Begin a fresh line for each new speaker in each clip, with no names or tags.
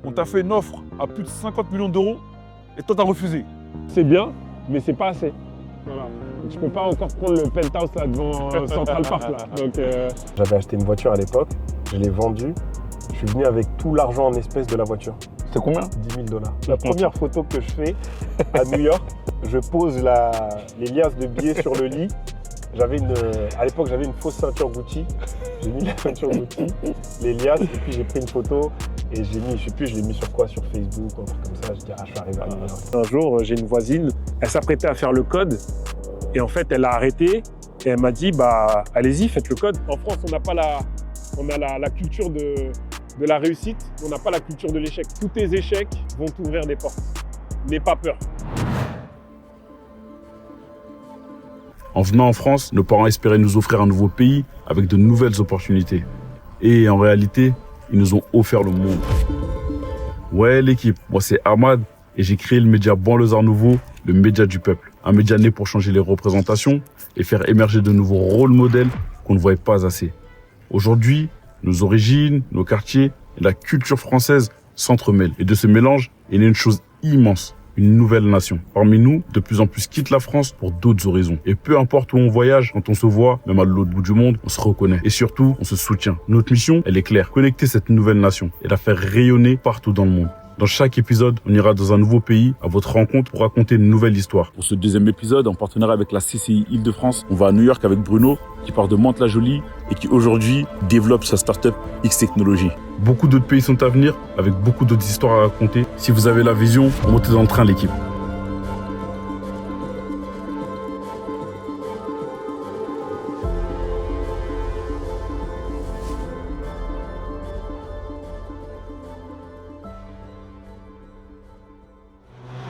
On t'a fait une offre à plus de 50 millions d'euros et toi, t'as refusé.
C'est bien, mais c'est pas assez. Voilà. Donc, je peux pas encore prendre le penthouse là devant Central Park là. Donc,
J'avais acheté une voiture à l'époque, je l'ai vendue. Je suis venu avec tout l'argent en espèces de la voiture.
C'était combien?
10 000 $. La première photo que je fais à New York, je pose les liasses de billets sur le lit. À l'époque, j'avais une fausse ceinture Gucci. J'ai mis la ceinture Gucci, les liasses, et puis j'ai pris une photo et j'ai mis, je sais plus, je l'ai mis sur quoi, sur Facebook, un truc comme ça. Je dis, je suis arrivé à New York.
un jour, j'ai une voisine, elle s'apprêtait à faire le code et en fait, elle a arrêté et elle m'a dit, bah, allez-y, faites le code. En France, on a la culture de la réussite, mais on n'a pas la culture de l'échec. Tous tes échecs vont t'ouvrir des portes. N'aie pas peur.
En venant en France, nos parents espéraient nous offrir un nouveau pays avec de nouvelles opportunités. Et en réalité, ils nous ont offert le monde. Ouais l'équipe, moi c'est Ahmad et j'ai créé le média Banlieusard Nouveau, le média du peuple. Un média né pour changer les représentations et faire émerger de nouveaux rôles modèles qu'on ne voyait pas assez. Aujourd'hui, nos origines, nos quartiers et la culture française s'entremêlent. Et de ce mélange est née une chose immense. Une nouvelle nation. Parmi nous, de plus en plus quittent la France pour d'autres horizons. Et peu importe où on voyage, quand on se voit, même à l'autre bout du monde, on se reconnaît. Et surtout, on se soutient. Notre mission, elle est claire. Connecter cette nouvelle nation et la faire rayonner partout dans le monde. Dans chaque épisode, on ira dans un nouveau pays à votre rencontre pour raconter une nouvelle histoire. Pour ce deuxième épisode, en partenariat avec la CCI Île-de-France, on va à New York avec Bruno, qui part de Mantes-la-Jolie et qui aujourd'hui développe sa startup X-Technology. Beaucoup d'autres pays sont à venir, avec beaucoup d'autres histoires à raconter. Si vous avez la vision, montez dans le train l'équipe.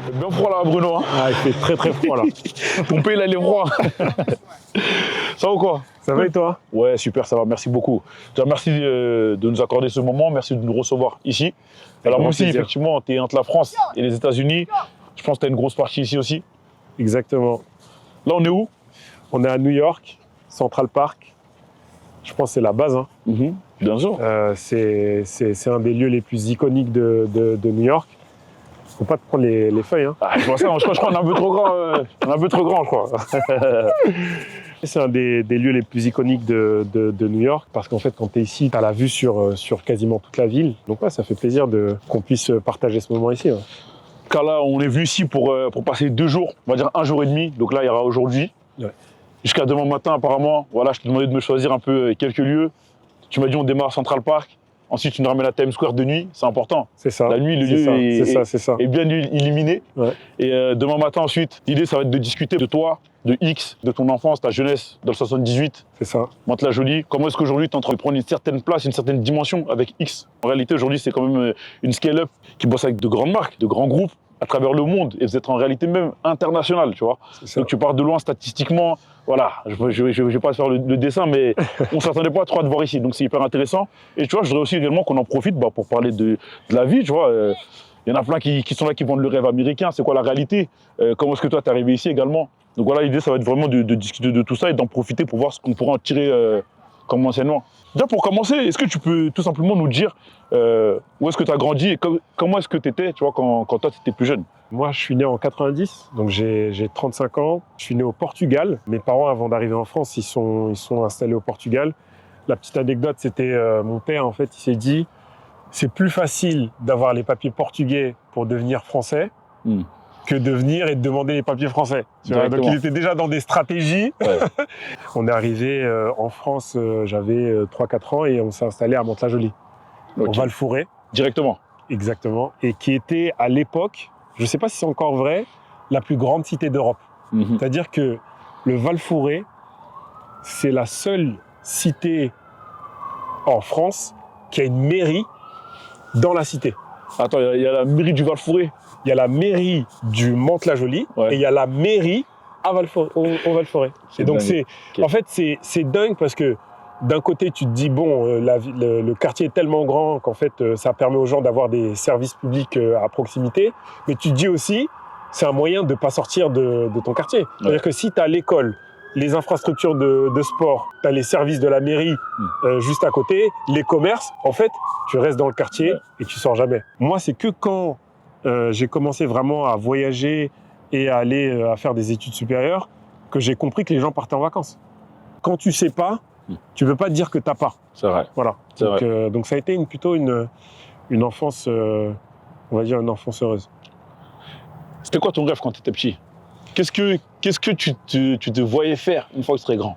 C'est bien froid là, Bruno. Hein.
Ah, il fait très très froid là.
Ton pays là, il est froid. Ça va ou quoi?
Ça va et toi?
Ouais, super, ça va, merci beaucoup. Déjà, merci de nous accorder ce moment, merci de nous recevoir ici. Alors moi aussi,
plaisir.
effectivement, tu es entre la France et les États-Unis. Je pense que tu as une grosse partie ici aussi.
Exactement.
Là, on est où?
On est à New York, Central Park. Je pense que c'est la base. Hein.
Bien sûr.
C'est un des lieux les plus iconiques de New York. Faut pas te prendre les feuilles. Hein.
Ah, je vois ça, je crois qu'on est un peu trop grand. On est un peu trop grand, je crois.
C'est un des lieux les plus iconiques de New York parce qu'en fait, quand tu es ici, tu as la vue sur quasiment toute la ville. Donc ouais, ça fait plaisir qu'on puisse partager ce moment ici. Ouais.
Car là, on est venu ici pour passer 2 jours, on va dire 1 jour et demi. Donc là, il y aura aujourd'hui.
Ouais.
Jusqu'à demain matin, apparemment. Voilà, je t'ai demandé de me choisir un peu quelques lieux. Tu m'as dit on démarre Central Park. Ensuite, tu nous ramènes à Times Square de nuit. C'est important.
C'est ça.
La nuit, le lieu
est
est bien illuminé.
Ouais.
Et demain matin, ensuite, l'idée, ça va être de discuter de toi, de X, de ton enfance, ta jeunesse dans le 78.
C'est ça.
Mantes-la-Jolie. Comment est-ce qu'aujourd'hui, tu es en train de prendre une certaine place, une certaine dimension avec X? En réalité, aujourd'hui, c'est quand même une scale-up qui bosse avec de grandes marques, de grands groupes à travers le monde. Et vous êtes en réalité même international, tu vois. Donc tu pars de loin statistiquement. Voilà, je vais pas faire le dessin, mais on s'attendait pas trop à te voir ici. Donc c'est hyper intéressant. Et tu vois, je voudrais aussi également qu'on en profite pour parler de la vie, tu vois. Il y en a plein qui sont là, qui vendent le rêve américain. C'est quoi la réalité? Comment est-ce que toi, t'es arrivé ici également? Donc voilà, l'idée, ça va être vraiment de discuter de tout ça et d'en profiter pour voir ce qu'on pourra en tirer comme enseignement. Déjà, pour commencer, est-ce que tu peux tout simplement nous dire où est-ce que tu as grandi et comment est-ce que tu étais, tu vois, quand toi, tu étais plus jeune?
Moi, je suis né en 90, donc j'ai 35 ans. Je suis né au Portugal. Mes parents, avant d'arriver en France, ils sont installés au Portugal. La petite anecdote, c'était mon père, en fait, il s'est dit c'est plus facile d'avoir les papiers portugais pour devenir français que de venir et de demander les papiers français. Donc il était déjà dans des stratégies. Ouais. On est arrivé en France, j'avais 3-4 ans et on s'est installé à Mantes-la-Jolie, au Val-Fouré.
Directement.
Exactement. Et qui était à l'époque, je ne sais pas si c'est encore vrai, la plus grande cité d'Europe. C'est-à-dire que le Val-Fouré, c'est la seule cité en France qui a une mairie dans la cité.
Attends, il y a la mairie du Val-Fouré.
Il y a la mairie du Mantes-la-Jolie et il y a la mairie au Val-Fouré. Et donc en fait, c'est dingue parce que d'un côté, tu te dis, bon, le quartier est tellement grand qu'en fait, ça permet aux gens d'avoir des services publics à proximité. Mais tu te dis aussi, c'est un moyen de ne pas sortir de ton quartier. C'est-à-dire que si tu as l'école les infrastructures de sport, tu as les services de la mairie juste à côté, les commerces. En fait, tu restes dans le quartier et tu sors jamais. Moi, c'est que quand j'ai commencé vraiment à voyager et à aller à faire des études supérieures que j'ai compris que les gens partaient en vacances. Quand tu sais pas, tu peux pas te dire que t'as pas.
C'est vrai.
Voilà. Donc ça a été plutôt une enfance, on va dire une enfance heureuse.
C'était quoi ton rêve quand tu étais petit? Qu'est-ce que tu te voyais faire une fois que tu serais grand?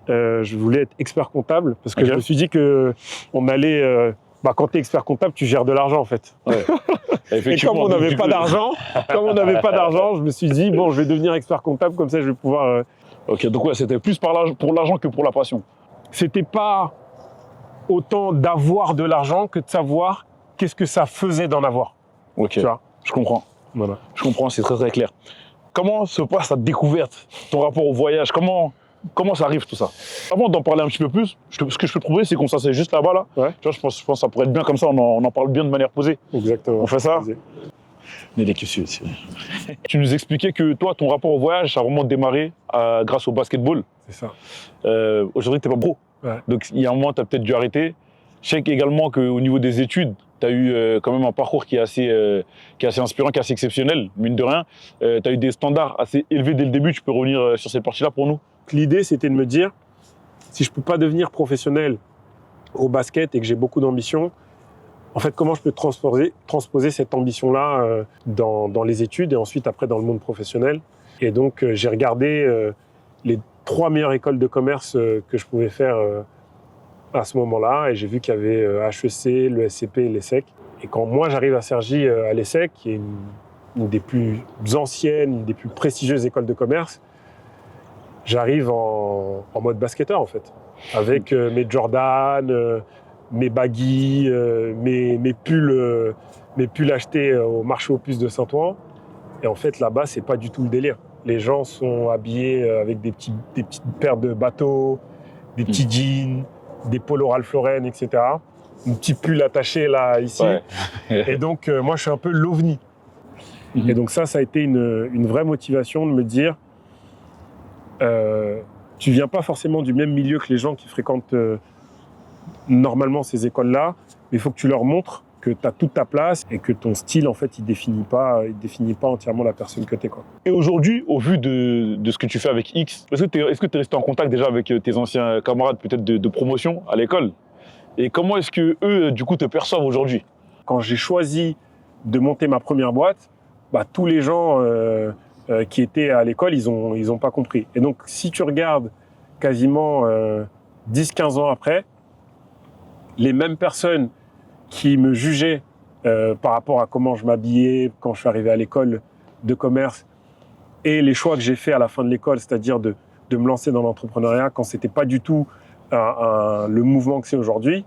Je voulais être expert comptable parce que je me suis dit que on allait. Quand tu es expert comptable, tu gères de l'argent en fait.
Ouais.
Et comme on n'avait pas d'argent, je me suis dit bon, je vais devenir expert comptable comme ça, je vais pouvoir.
Ok, donc ouais, c'était plus pour l'argent que pour la passion.
C'était pas autant d'avoir de l'argent que de savoir qu'est-ce que ça faisait d'en avoir.
Ok,
tu vois,
je comprends.
Voilà.
Je comprends, c'est très très clair. Comment se passe ta découverte, ton rapport au voyage? Comment ça arrive tout ça? Avant d'en parler un petit peu plus, ce que je peux te proposer, c'est qu'on s'assied juste là-bas, là.
Ouais.
Tu vois, je pense que ça pourrait être bien comme ça, on en parle bien de manière posée.
Exactement.
On fait ça?
Vas-y.
Mais les questions aussi. Tu nous expliquais que toi, ton rapport au voyage, ça a vraiment démarré grâce au basketball.
C'est ça.
Aujourd'hui, tu n'es pas pro.
Ouais.
Donc, il y a un moment, tu as peut-être dû arrêter. Je sais également qu'au niveau des études, tu as eu quand même un parcours qui est assez inspirant, qui est assez exceptionnel, mine de rien. Tu as eu des standards assez élevés dès le début. Tu peux revenir sur cette partie-là pour nous?
L'idée, c'était de me dire, si je ne peux pas devenir professionnel au basket et que j'ai beaucoup d'ambition, en fait, comment je peux transposer cette ambition-là dans les études et ensuite après dans le monde professionnel. Et donc, j'ai regardé les 3 meilleures écoles de commerce que je pouvais faire à ce moment-là. Et j'ai vu qu'il y avait HEC, le SCP et l'ESSEC. Et quand moi, j'arrive à Cergy, à l'ESSEC, qui est une des plus anciennes, une des plus prestigieuses écoles de commerce, j'arrive en mode basketteur, en fait. Avec mes Jordan, mes baggy, mes pulls achetés au marché aux puces de Saint-Ouen. Et en fait, là-bas, c'est pas du tout le délire. Les gens sont habillés avec des petites paires de bateaux, des petits jeans, des polos Ralph Lauren, etc. Un petit pull attaché là, ici.
Ouais.
Et donc, moi, je suis un peu l'ovni. Et donc ça a été une vraie motivation de me dire tu viens pas forcément du même milieu que les gens qui fréquentent normalement ces écoles-là, mais il faut que tu leur montres que tu as toute ta place et que ton style, en fait, il définit pas entièrement la personne que tu es, quoi.
Et aujourd'hui, au vu de ce que tu fais avec X, est-ce que tu es resté en contact déjà avec tes anciens camarades peut-être de promotion à l'école? Et comment est-ce que eux, du coup, te perçoivent aujourd'hui?
Quand j'ai choisi de monter ma première boîte, tous les gens qui étaient à l'école, ils ont pas compris. Et donc, si tu regardes quasiment 10-15 ans après, les mêmes personnes qui me jugeaient par rapport à comment je m'habillais quand je suis arrivé à l'école de commerce et les choix que j'ai faits à la fin de l'école, c'est-à-dire de me lancer dans l'entrepreneuriat quand c'était pas du tout le mouvement que c'est aujourd'hui.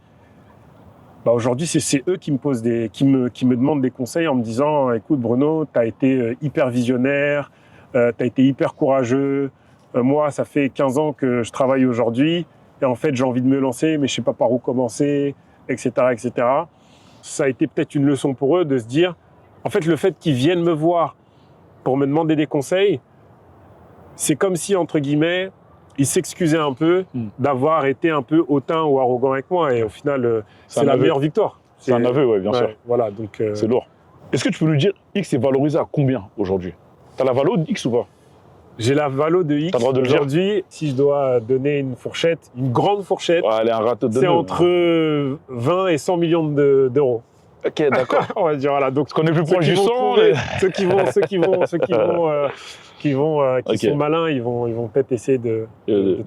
Aujourd'hui, c'est eux qui me demandent des conseils en me disant « Écoute Bruno, tu as été hyper visionnaire, tu as été hyper courageux. Moi, ça fait 15 ans que je travaille aujourd'hui et en fait, j'ai envie de me lancer, mais je sais pas par où commencer, etc. etc. » Ça a été peut-être une leçon pour eux de se dire en fait, le fait qu'ils viennent me voir pour me demander des conseils, c'est comme si, entre guillemets, ils s'excusaient un peu d'avoir été un peu hautain ou arrogant avec moi. Et au final, c'est la meilleure victoire.
C'est un aveu, oui, bien sûr.
Voilà, donc,
c'est lourd. Est-ce que tu peux nous dire, X est valorisé à combien aujourd'hui? Tu as la valo de X ou pas?
J'ai la valo de X.
T'as le droit de le dire.
Aujourd'hui, si je dois donner une fourchette, une grande fourchette,
Ouais, elle est un râteau de
c'est
nœud.
entre 20 et 100 millions d'euros.
Ok, d'accord.
On va dire, voilà. Donc,
Parce qu'on est plus proche du 100.
ceux qui sont malins, ils vont peut-être essayer de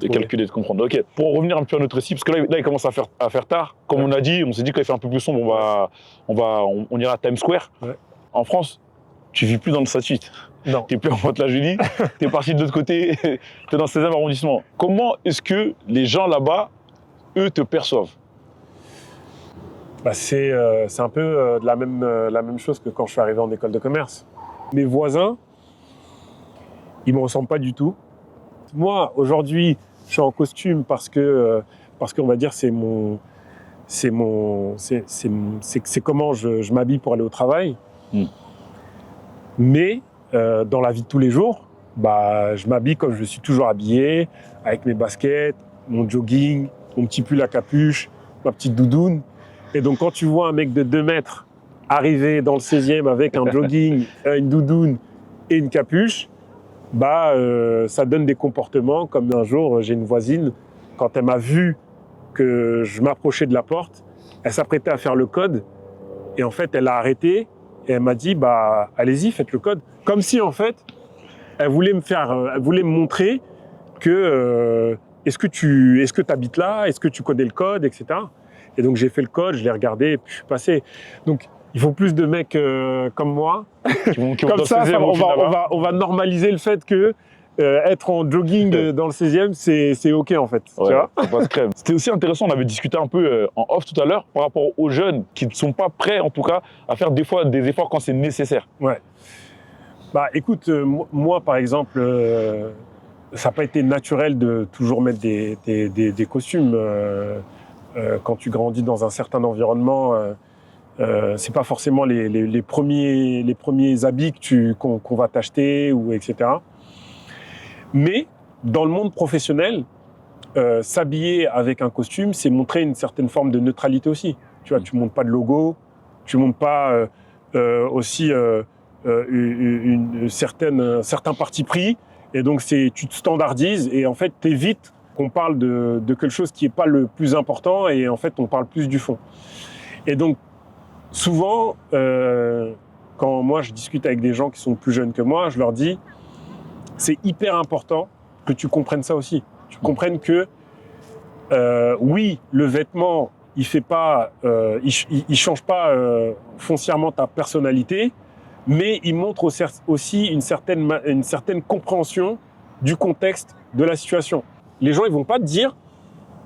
calculer, de comprendre. Ok, pour revenir un peu à notre récit, parce que là il commence à faire tard. Comme on a dit, on s'est dit qu'il fait un peu plus sombre, on ira à Times Square.
Ouais.
En France, tu vis plus dans le 7-8.
Non.
Tu n'es plus en Mantes-la-Jolie, tu es parti de l'autre côté, tu es dans le 16e arrondissement. Comment est-ce que les gens là-bas, eux, te perçoivent?
C'est un peu la même chose que quand je suis arrivé en école de commerce. Mes voisins, ils me ressemblent pas du tout. Moi, aujourd'hui, je suis en costume parce qu'on va dire c'est comment je m'habille pour aller au travail. Mais dans la vie de tous les jours, bah, je m'habille comme je suis toujours habillé, avec mes baskets, mon jogging, mon petit pull à capuche, ma petite doudoune. Et donc, quand tu vois un mec de 2 mètres arriver dans le 16e avec un jogging, une doudoune et une capuche, bah, ça donne des comportements. Comme un jour, j'ai une voisine, quand elle m'a vu que je m'approchais de la porte, elle s'apprêtait à faire le code. Et en fait, elle a arrêté et elle m'a dit, bah, allez-y, faites le code. Comme si, en fait, elle voulait me montrer que est-ce que tu habites là, est-ce que tu connais le code, etc. Et donc j'ai fait le code, je l'ai regardé et puis je suis passé. Donc il faut plus de mecs comme moi. Comme ça, on va normaliser le fait que être en jogging dans le 16e, c'est OK en fait.
Ouais,
tu vois,
ça passe crème. C'était aussi intéressant, on avait discuté un peu en off tout à l'heure par rapport aux jeunes qui ne sont pas prêts en tout cas à faire des fois des efforts quand c'est nécessaire.
Ouais. Bah écoute, moi par exemple, ça n'a pas été naturel de toujours mettre des costumes. Quand tu grandis dans un certain environnement, c'est pas forcément les premiers habits qu'on va t'acheter ou etc. Mais dans le monde professionnel, s'habiller avec un costume, c'est montrer une certaine forme de neutralité aussi. Tu vois, tu montes pas de logo, tu montes pas aussi un certain parti pris, et donc tu te standardises et en fait t'évites qu'on parle de quelque chose qui n'est pas le plus important et en fait on parle plus du fond. Et donc souvent quand moi je discute avec des gens qui sont plus jeunes que moi, je leur dis c'est hyper important que tu comprennes ça aussi. Tu comprennes que oui, le vêtement il fait pas, il change pas foncièrement ta personnalité, mais il montre aussi une certaine compréhension du contexte de la situation. Les gens ils vont pas te dire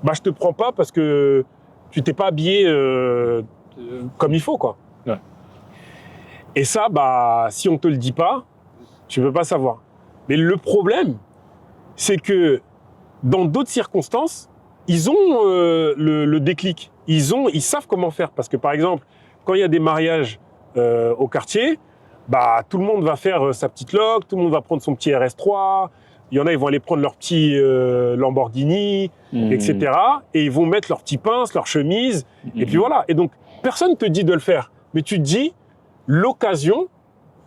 bah je te prends pas parce que tu t'es pas habillé comme il faut quoi.
Ouais.
Et ça bah si on te le dit pas, tu peux pas savoir. Mais le problème c'est que dans d'autres circonstances, ils ont le déclic. Ils savent comment faire parce que par exemple, quand il y a des mariages au quartier, bah tout le monde va faire sa petite loque, tout le monde va prendre son petit RS3. Il y en a, ils vont aller prendre leur petit Lamborghini, etc. Et ils vont mettre leurs petits pinces, leurs chemises. Et puis voilà. Et donc, personne ne te dit de le faire. Mais tu te dis, l'occasion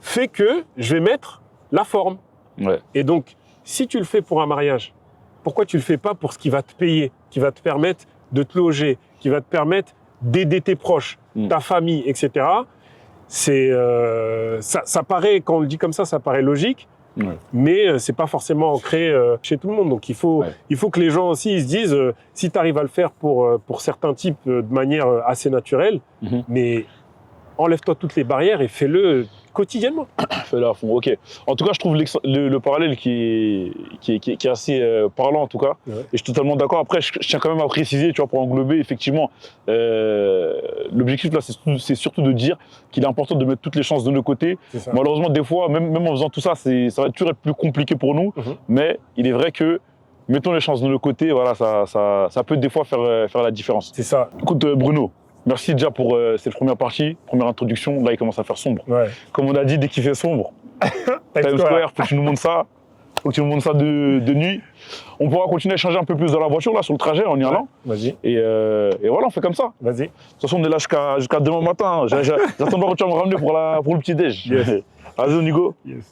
fait que je vais mettre la forme.
Ouais.
Et donc, si tu le fais pour un mariage, pourquoi tu le fais pas pour ce qui va te payer, qui va te permettre de te loger, qui va te permettre d'aider tes proches, ta famille, etc. C'est, ça paraît, quand on le dit comme ça paraît logique. Ouais. Mais c'est pas forcément ancré chez tout le monde. Donc il faut que les gens aussi ils se disent si tu arrives à le faire pour certains types de manière assez naturelle, mais enlève-toi toutes les barrières et fais-le quotidiennement.
Fais-le à fond, ok. En tout cas, je trouve le parallèle qui est assez parlant en tout cas. Ouais. Et je suis totalement d'accord. Après, je tiens quand même à préciser, tu vois, pour englober, effectivement, l'objectif là, c'est surtout de dire qu'il est important de mettre toutes les chances de nos côtés. Malheureusement, des fois, même en faisant tout ça, ça va toujours être plus compliqué pour nous. Mais il est vrai que mettons les chances de nos côtés, voilà, ça peut des fois faire la différence.
C'est ça.
Écoute, Bruno. Merci déjà pour cette première partie, première introduction. Là, il commence à faire sombre. Ouais. Comme on a dit, dès qu'il fait sombre, Times Square, faut que tu nous montres ça. Faut que tu nous montres ça de nuit. On pourra continuer à échanger un peu plus dans la voiture, là, sur le trajet, en y allant.
Vas-y.
Et voilà, on fait comme ça.
Vas-y.
De toute façon, on est là jusqu'à demain matin. J'attends de voir où tu vas me ramener pour le petit-déj.
Yes.
Vas-y, on y go.
Yes.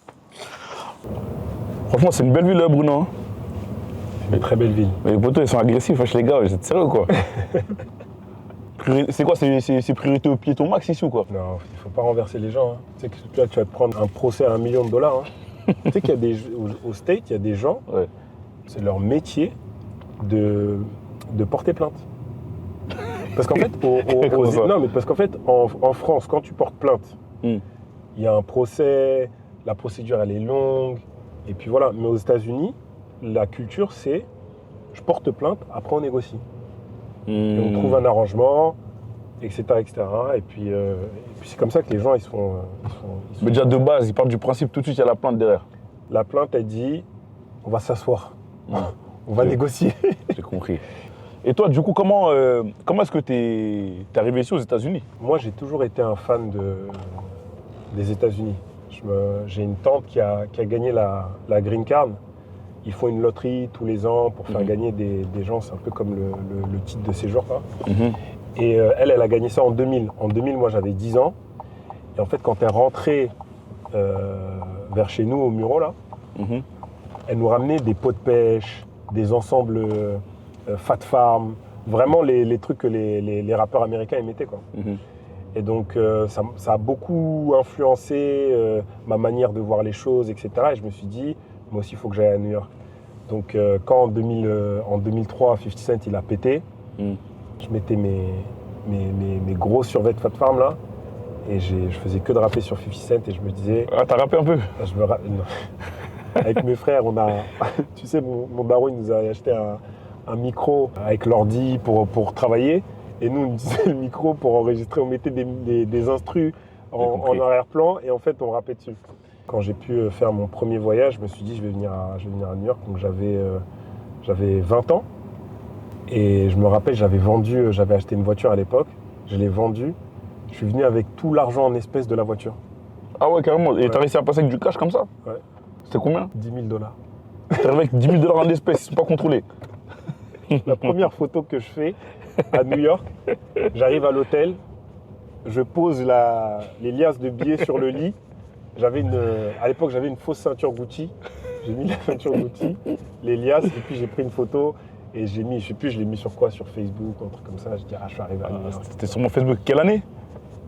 Franchement, c'est une belle ville, là, Bruno.
C'est une très belle ville.
Mais les potos, ils sont agressifs, wesh, les gars. Vous êtes sérieux, quoi? C'est quoi, c'est priorité au piéton max ici ou quoi?
Non, il faut pas renverser les gens. Hein. Tu sais que là, tu vas te prendre un procès à $1 million. Hein. Tu sais qu'il y a au States, il y a des gens, c'est leur métier de porter plainte. Parce qu'en fait, non, mais parce qu'en fait, en France, quand tu portes plainte, il y a un procès, la procédure elle est longue, et puis voilà. Mais aux États-Unis, la culture c'est, je porte plainte, après on négocie. Et on trouve un arrangement, etc. Et puis c'est comme ça que les gens, ils sont...
Mais déjà de base, ils partent du principe tout de suite, il y a la plainte derrière.
La plainte, elle dit, on va s'asseoir, on va négocier.
J'ai compris. Et toi, du coup, comment est-ce que t'es arrivé ici aux États-Unis?
Moi, j'ai toujours été un fan des États-Unis.
J'ai une tante qui a gagné la Green Card. Ils font une loterie tous les ans pour faire gagner des gens. C'est un peu comme le titre de séjour, quoi. Et elle a gagné ça en 2000. En 2000, moi, j'avais 10 ans. Et en fait, quand elle rentrait vers chez nous, au Muro, là, elle nous ramenait des pots de pêche, des ensembles Fat Farm, vraiment les trucs que les rappeurs américains émettaient, quoi. Et donc, ça a beaucoup influencé ma manière de voir les choses, etc. Et je me suis dit, moi aussi, il faut que j'aille à New York. Donc, quand en 2003, 50 Cent, il a pété, je mettais mes gros survêtements Fat Farm, là, et je faisais que de rapper sur 50 Cent, et je me disais...
Ah, t'as rappé un peu?
Non. Avec mes frères, on a... Tu sais, mon daron, il nous a acheté un micro avec l'ordi pour travailler. Et nous, on utilisait le micro pour enregistrer. On mettait des instrus en arrière-plan et en fait, on rappait dessus. Quand j'ai pu faire mon premier voyage, je me suis dit, je vais venir à New York. Donc, j'avais 20 ans. Et je me rappelle, j'avais acheté une voiture à l'époque. Je l'ai vendue. Je suis venu avec tout l'argent en espèces de la voiture.
Ah ouais, carrément. Et t'as réussi à passer avec du cash comme ça?
Ouais.
C'était combien?
10 000 $.
T'es arrivé avec 10 000 $ en espèces, ils sont pas contrôlés.
La première photo que je fais à New York, j'arrive à l'hôtel, je pose les liasses de billets sur le lit. À l'époque, j'avais une fausse ceinture Gucci. J'ai mis la ceinture Gucci, les liasses, et puis j'ai pris une photo et je l'ai mis sur quoi? Sur Facebook, un truc comme ça. Je dis, je suis arrivé à New York.
C'était sur mon Facebook. Quelle année?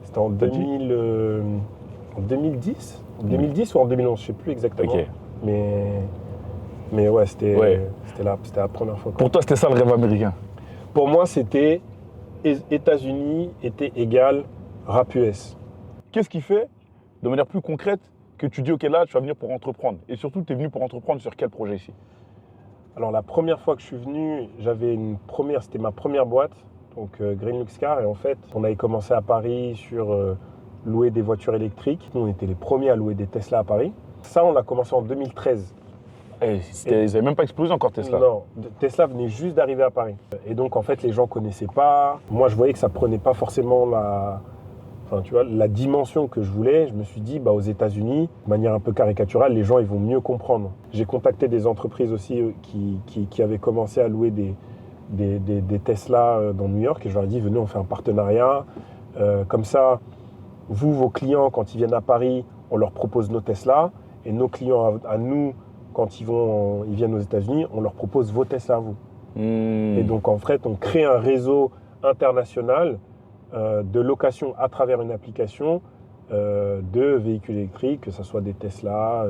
C'était en 2010 ou en 2011, je sais plus exactement.
Ok.
Mais ouais, c'était la première fois.
Pour toi, c'était ça le rêve américain?
Pour moi, c'était États-Unis était égal rap US.
Qu'est-ce qui fait, de manière plus concrète, que tu dis, OK, là, tu vas venir pour entreprendre? Et surtout, tu es venu pour entreprendre sur quel projet ici?
Alors, la première fois que je suis venu, c'était ma première boîte, donc Green Lux Car. Et en fait, on avait commencé à Paris sur louer des voitures électriques. Nous, on était les premiers à louer des Tesla à Paris. Ça, on l'a commencé en 2013.
Ils n'avaient même pas explosé encore Tesla.
Non, Tesla venait juste d'arriver à Paris. Et donc, en fait, les gens ne connaissaient pas. Moi, je voyais que ça ne prenait pas forcément la dimension que je voulais. Je me suis dit, aux États-Unis, de manière un peu caricaturale, les gens ils vont mieux comprendre. J'ai contacté des entreprises aussi qui avaient commencé à louer des Tesla dans New York. Et je leur ai dit, venez, on fait un partenariat. Comme ça, vos clients, quand ils viennent à Paris, on leur propose nos Tesla. Et nos clients à nous, quand ils viennent aux États-Unis, on leur propose vos Tesla à vous. Et donc, en fait, on crée un réseau international de location à travers une application de véhicules électriques, que ce soit des Tesla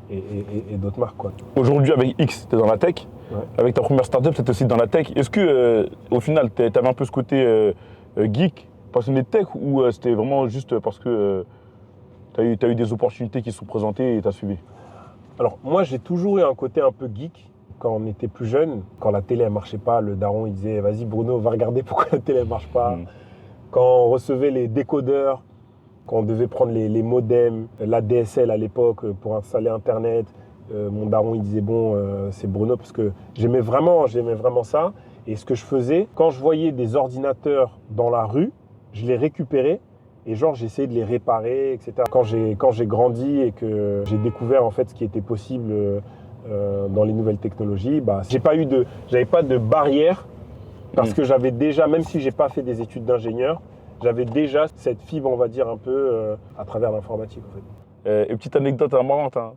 et d'autres marques, quoi.
Aujourd'hui, avec X, tu es dans la tech.
Ouais.
Avec ta première startup, tu étais aussi dans la tech. Est-ce que, au final, tu avais un peu ce côté geek, passionné de tech, ou c'était vraiment juste parce que tu as eu des opportunités qui se sont présentées et tu as suivi?
Alors, moi, j'ai toujours eu un côté un peu geek. Quand on était plus jeune, quand la télé ne marchait pas, le daron il disait « Vas-y Bruno, va regarder pourquoi la télé ne marche pas ». Quand on recevait les décodeurs, quand on devait prendre les modems, la DSL à l'époque pour installer Internet, mon daron il disait bon, c'est Bruno, parce que j'aimais vraiment ça. Et ce que je faisais, quand je voyais des ordinateurs dans la rue, je les récupérais et j'essayais de les réparer, etc. Quand j'ai grandi et que j'ai découvert en fait ce qui était possible dans les nouvelles technologies, j'avais pas de barrière. Parce que j'avais déjà, même si j'ai pas fait des études d'ingénieur, j'avais déjà cette fibre, on va dire, un peu à travers l'informatique, en fait.
Et petite anecdote marrante, hein.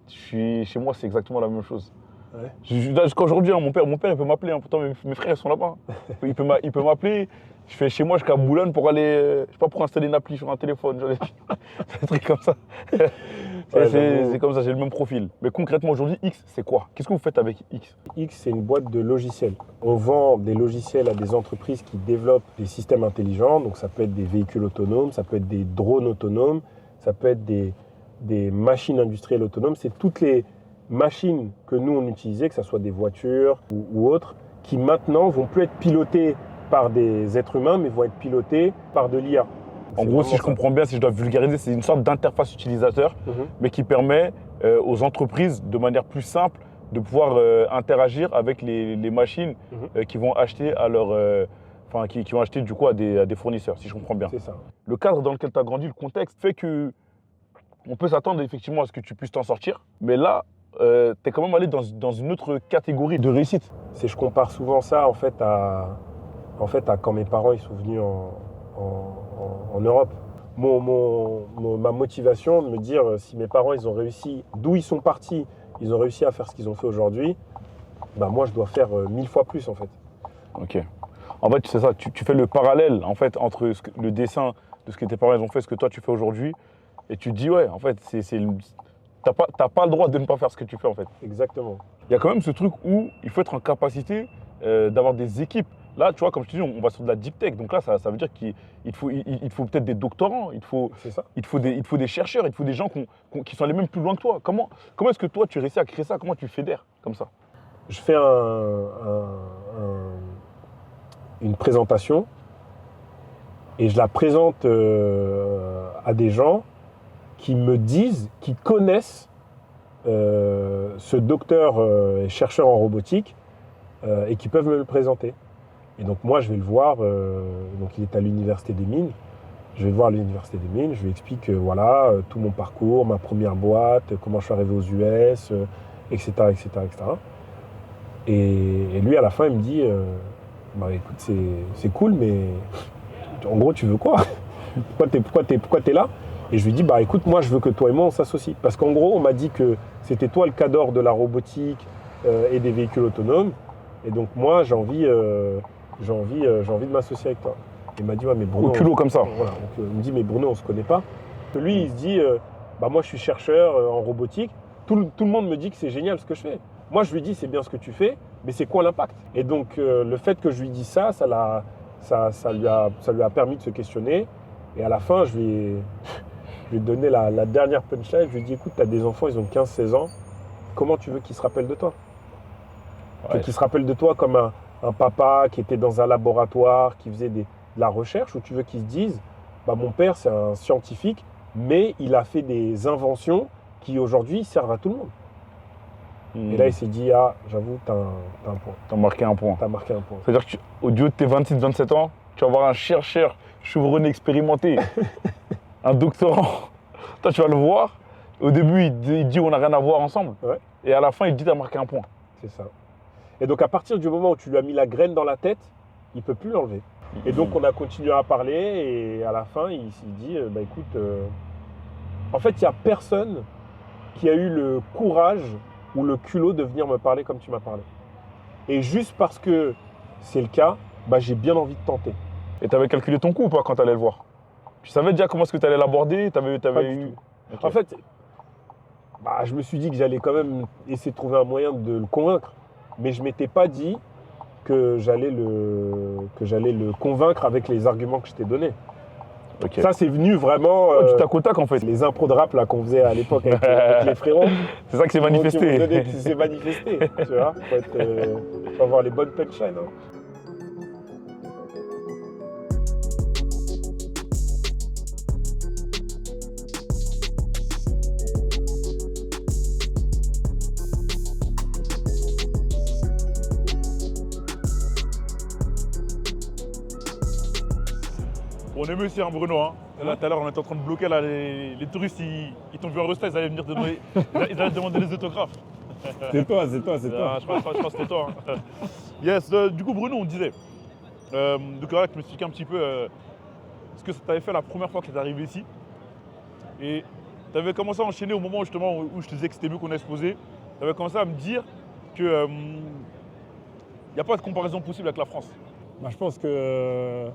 Chez moi, c'est exactement la même chose.
Ouais.
Jusqu'à aujourd'hui, mon père, il peut m'appeler, hein. Pourtant mes frères sont là-bas. Il peut m'appeler. Je fais chez moi jusqu'à Boulogne pour aller, je sais pas, pour installer une appli sur un téléphone. Des trucs comme ça. C'est comme ça, j'ai le même profil. Mais concrètement, aujourd'hui, X, c'est quoi? Qu'est-ce que vous faites avec X?
X, c'est une boîte de logiciels. On vend des logiciels à des entreprises qui développent des systèmes intelligents. Donc, ça peut être des véhicules autonomes, ça peut être des drones autonomes, ça peut être des machines industrielles autonomes. C'est toutes les machines que nous, on utilisait, que ce soit des voitures ou autres, qui maintenant vont plus être pilotées par des êtres humains, mais vont être pilotées par de l'IA.
En gros, si je comprends bien, si je dois vulgariser, c'est une sorte d'interface utilisateur, mais qui permet aux entreprises, de manière plus simple, de pouvoir interagir avec les machines qui vont acheter qui vont acheter du coup à des fournisseurs, si je comprends bien.
C'est ça.
Le cadre dans lequel tu as grandi, le contexte, fait que on peut s'attendre effectivement à ce que tu puisses t'en sortir. Mais là, tu es quand même allé dans une autre catégorie de réussite.
Je compare souvent ça en fait à quand mes parents ils sont venus en Europe. Ma motivation de me dire si mes parents ils ont réussi, d'où ils sont partis, ils ont réussi à faire ce qu'ils ont fait aujourd'hui, bah moi je dois faire 1000 fois plus en fait.
Ok. En fait, c'est ça, tu fais le parallèle en fait, entre le dessin de ce que tes parents ils ont fait, ce que toi tu fais aujourd'hui, et tu te dis ouais, en fait, t'as pas le droit de ne pas faire ce que tu fais en fait.
Exactement.
Il y a quand même ce truc où il faut être en capacité d'avoir des équipes. Là, tu vois, comme je te dis, on va sur de la deep tech. Donc là, ça veut dire qu'il faut peut-être des doctorants, il faut des chercheurs, il faut des gens qui sont allés même plus loin que toi. Comment est-ce que toi, tu réussis à créer ça? Comment tu fédères comme ça?
Je fais une présentation et je la présente à des gens qui me disent, qui connaissent ce docteur et chercheur en robotique et qui peuvent me le présenter. Et donc moi, je vais le voir, donc il est à l'Université des Mines. Je vais le voir à l'Université des Mines, je lui explique voilà, tout mon parcours, ma première boîte, comment je suis arrivé aux US, etc., etc., etc. Et lui, à la fin, il me dit bah écoute, c'est cool, mais en gros, tu veux quoi? Pourquoi t'es là? Et je lui dis, bah écoute, moi, je veux que toi et moi, on s'associe. Parce qu'en gros, on m'a dit que c'était toi le cadre de la robotique et des véhicules autonomes. Et donc, moi, j'ai envie de m'associer avec toi. Il m'a dit, ouais, mais Bruno.
Au culot comme ça.
Voilà. Donc, il me dit, mais Bruno, on se connaît pas. Lui, il se dit, bah moi, je suis chercheur en robotique. Tout le monde me dit que c'est génial ce que je fais. Moi, je lui dis, c'est bien ce que tu fais, mais c'est quoi l'impact? Et donc, le fait que je lui dise ça, ça lui a permis de se questionner. Et à la fin, je lui ai donné la dernière punchline. Je lui ai dit, écoute, tu as des enfants, ils ont 15-16 ans. Comment tu veux qu'ils se rappellent de toi? Tu veux qu'ils se rappellent de toi comme un papa qui était dans un laboratoire, qui faisait de la recherche, ou tu veux qu'ils se disent, bah, mon père, c'est un scientifique, mais il a fait des inventions qui, aujourd'hui, servent à tout le monde. Et là, il s'est dit, ah, j'avoue, t'as un point.
T'as marqué un point.
T'as marqué un point.
C'est-à-dire qu'au lieu de tes 26-27 ans, tu vas avoir un chercheur chevronné expérimenté, un doctorant. Toi, tu vas le voir. Au début, il dit on n'a rien à voir ensemble.
Ouais.
Et à la fin, il dit t'as marqué un point.
C'est ça. Et donc, à partir du moment où tu lui as mis la graine dans la tête, il ne peut plus l'enlever. Et donc, on a continué à parler. Et à la fin, il s'est dit, bah écoute, en fait, il n'y a personne qui a eu le courage ou le culot de venir me parler comme tu m'as parlé. Et juste parce que c'est le cas, bah, j'ai bien envie de tenter.
Et tu avais calculé ton coup ou pas quand tu allais le voir? Tu savais déjà comment est-ce que tu allais l'aborder?
Pas du tout.
Okay.
En fait, bah, je me suis dit que j'allais quand même essayer de trouver un moyen de le convaincre. Mais je ne m'étais pas dit que j'allais le convaincre avec les arguments que je t'ai donnés.
Okay.
Ça, c'est venu vraiment
du tac au tac en fait.
Les impros de rap là, qu'on faisait à l'époque avec les frérots.
C'est ça qui s'est manifesté.
C'est manifesté, tu vois. Faut avoir les bonnes punchlines. Hein.
On est mieux ici, hein, Bruno. Hein. Là, tout à l'heure, on était en train de bloquer là, les touristes. Ils t'ont vu en Resta, ils allaient venir te demander, ils allaient te demander les autographes.
C'est toi.
Je crois que c'était toi. Hein. Yes, du coup, Bruno, on disait. Donc là, tu m'expliquais un petit peu ce que tu avais fait la première fois que tu es arrivé ici. Et tu avais commencé à enchaîner au moment justement où je te disais que c'était mieux qu'on a exposé. Tu avais commencé à me dire que n'y a pas de comparaison possible avec la France.
Bah, je pense que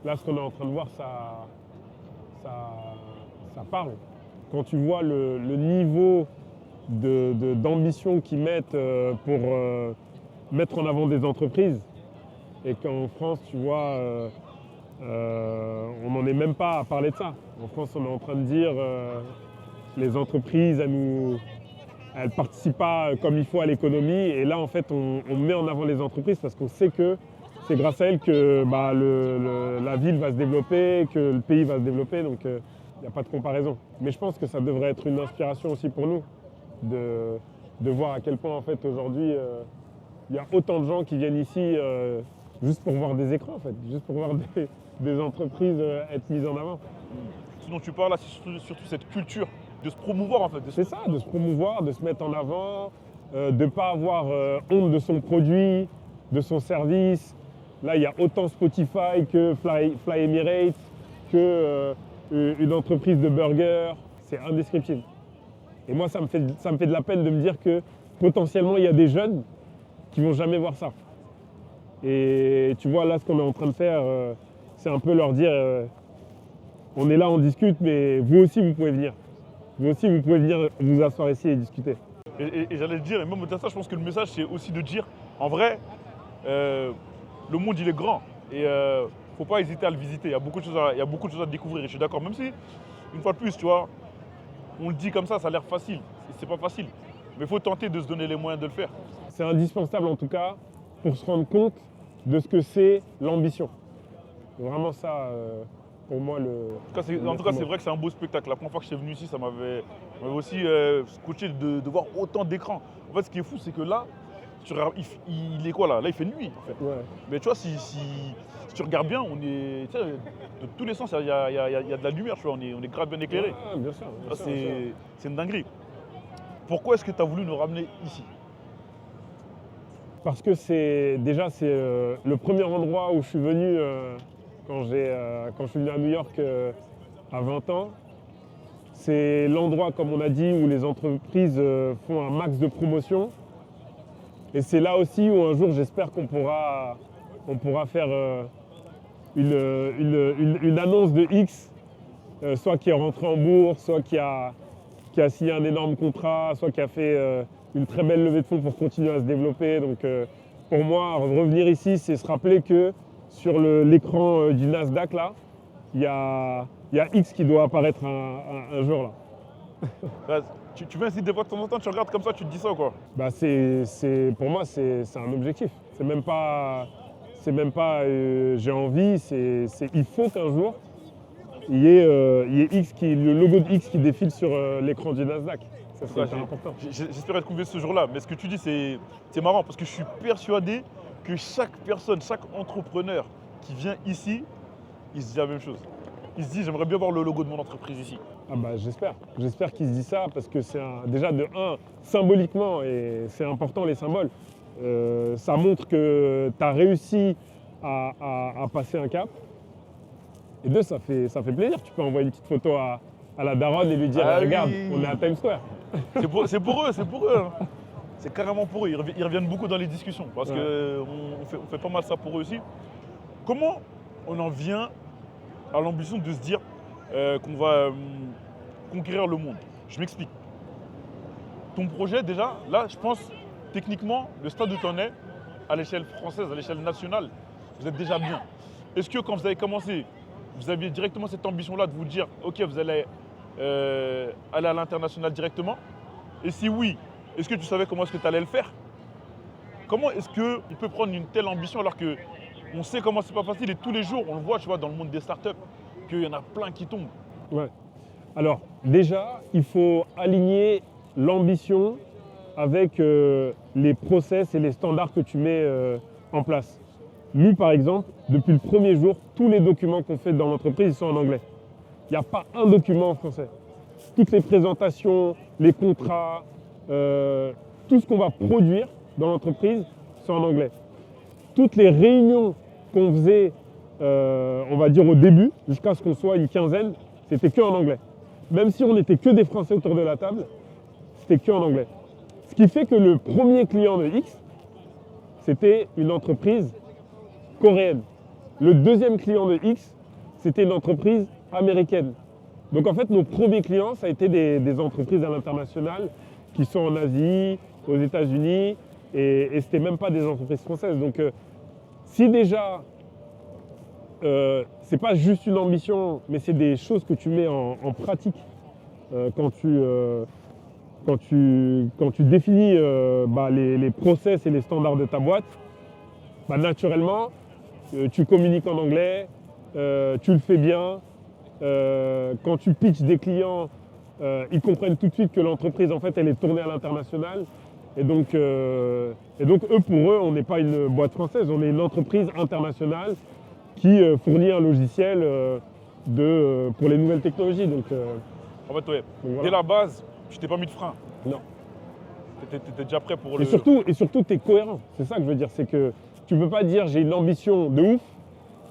là, ce qu'on est en train de voir, ça parle. Quand tu vois le niveau d'ambition qu'ils mettent pour mettre en avant des entreprises, et qu'en France, tu vois, on n'en est même pas à parler de ça. En France, on est en train de dire les entreprises, elles ne participent pas comme il faut à l'économie. Et là, en fait, on met en avant les entreprises parce qu'on sait que c'est grâce à elles que bah, la ville va se développer, que le pays va se développer, donc il n'y a pas de comparaison. Mais je pense que ça devrait être une inspiration aussi pour nous, de voir à quel point en fait aujourd'hui il y a autant de gens qui viennent ici juste pour voir des écrans en fait, juste pour voir des entreprises être mises en avant.
Ce dont tu parles là, c'est surtout cette culture
de se promouvoir en fait.
C'est ça, de se promouvoir, de se mettre en avant, de ne pas avoir honte de son produit, de son service. Là, il y a autant Spotify que Fly Emirates, que une entreprise de burgers. C'est indescriptible. Et moi, ça me fait de la peine de me dire que potentiellement, il y a des jeunes qui vont jamais voir ça. Et tu vois, là, ce qu'on est en train de faire, c'est un peu leur dire, on est là, on discute, mais vous aussi, vous pouvez venir. Vous aussi, vous pouvez venir vous asseoir ici et discuter.
Et j'allais le dire, et même au-delà de ça, je pense que le message, c'est aussi de dire, en vrai, le monde, il est grand. Et faut pas hésiter à le visiter. Il y a beaucoup de choses à découvrir. Et je suis d'accord, même si, une fois de plus, tu vois, on le dit comme ça a l'air facile. C'est pas facile. Mais il faut tenter de se donner les moyens de le faire.
C'est indispensable, en tout cas, pour se rendre compte de ce que c'est l'ambition. Vraiment ça, pour moi,
En tout cas, c'est vrai que c'est un beau spectacle. La première fois que j'étais venu ici, ça m'avait aussi scotché de voir autant d'écrans. En fait, ce qui est fou, c'est que là, il est quoi là? Là, il fait nuit, en fait.
Ouais.
Mais tu vois, si tu regardes bien, on est, tu sais, de tous les sens, il y a de la lumière, tu vois, on est grave bien éclairé.
Ouais, bien sûr. Bien sûr, bien sûr.
C'est une dinguerie. Pourquoi est-ce que tu as voulu nous ramener ici?
Parce que c'est le premier endroit où je suis venu quand je suis venu à New York à 20 ans. C'est l'endroit, comme on a dit, où les entreprises font un max de promotion. Et c'est là aussi où un jour, j'espère qu'on pourra faire une annonce de X, soit qui est rentré en bourse, soit qui a signé un énorme contrat, soit qui a fait une très belle levée de fonds pour continuer à se développer. Donc pour moi, revenir ici, c'est se rappeler que sur l'écran du Nasdaq, là, il y a X qui doit apparaître un jour là.
Tu viens ici des fois de temps en temps, tu regardes comme ça, tu te dis ça quoi?
Bah pour moi, c'est un objectif. C'est même pas j'ai envie, il faut qu'un jour, il y ait le logo de X qui défile sur l'écran du Nasdaq. Ça, c'est hyper important.
J'espère être convié ce jour-là, mais ce que tu dis, c'est marrant parce que je suis persuadé que chaque personne, chaque entrepreneur qui vient ici, il se dit la même chose. Il se dit, j'aimerais bien voir le logo de mon entreprise ici.
Ah bah j'espère. J'espère qu'il se dit ça parce que c'est déjà de un, symboliquement, et c'est important les symboles, ça montre que tu as réussi à passer un cap. Et deux, ça fait plaisir. Tu peux envoyer une petite photo à la daronne et lui dire regarde,
oui.
On est à Times Square.
C'est pour eux. Hein. C'est carrément pour eux. Ils reviennent beaucoup dans les discussions parce qu'on fait pas mal ça pour eux aussi. Comment on en vient à l'ambition de se dire qu'on va conquérir le monde? Je m'explique. Ton projet, déjà, là, je pense, techniquement, le stade où tu en es, à l'échelle française, à l'échelle nationale, vous êtes déjà bien. Est-ce que quand vous avez commencé, vous aviez directement cette ambition-là de vous dire, ok, vous allez aller à l'international directement? Et si oui, est-ce que tu savais comment est-ce que tu allais le faire? Comment est-ce qu'on peut prendre une telle ambition alors qu'on sait comment c'est pas facile et tous les jours, on le voit, tu vois, dans le monde des startups, qu'il y en a plein qui tombent?
Ouais. Alors, déjà, il faut aligner l'ambition avec les process et les standards que tu mets en place. Nous, par exemple, depuis le premier jour, tous les documents qu'on fait dans l'entreprise, ils sont en anglais. Il n'y a pas un document en français. Toutes les présentations, les contrats, tout ce qu'on va produire dans l'entreprise, c'est en anglais. Toutes les réunions qu'on faisait, on va dire au début, jusqu'à ce qu'on soit une quinzaine, c'était que en anglais. Même si on n'était que des Français autour de la table, c'était que en anglais. Ce qui fait que le premier client de X, c'était une entreprise coréenne. Le deuxième client de X, c'était une entreprise américaine. Donc en fait, nos premiers clients, ça a été des entreprises à l'international qui sont en Asie, aux États-Unis, et ce n'était même pas des entreprises françaises. Donc si déjà, c'est pas juste une ambition, mais c'est des choses que tu mets en pratique quand tu définis les process et les standards de ta boîte, naturellement, tu communiques en anglais, tu le fais bien. Quand tu pitches des clients, ils comprennent tout de suite que l'entreprise, en fait, elle est tournée à l'international. Et donc, eux, pour eux, on n'est pas une boîte française, on est une entreprise internationale qui fournit un logiciel pour les nouvelles technologies. Donc
En fait, ouais.
Donc, voilà.
Dès la base, tu t'es pas mis de frein.
Non.
T'étais déjà prêt pour le.
Et surtout, tu es cohérent. C'est ça que je veux dire. C'est que tu ne peux pas dire j'ai une ambition de ouf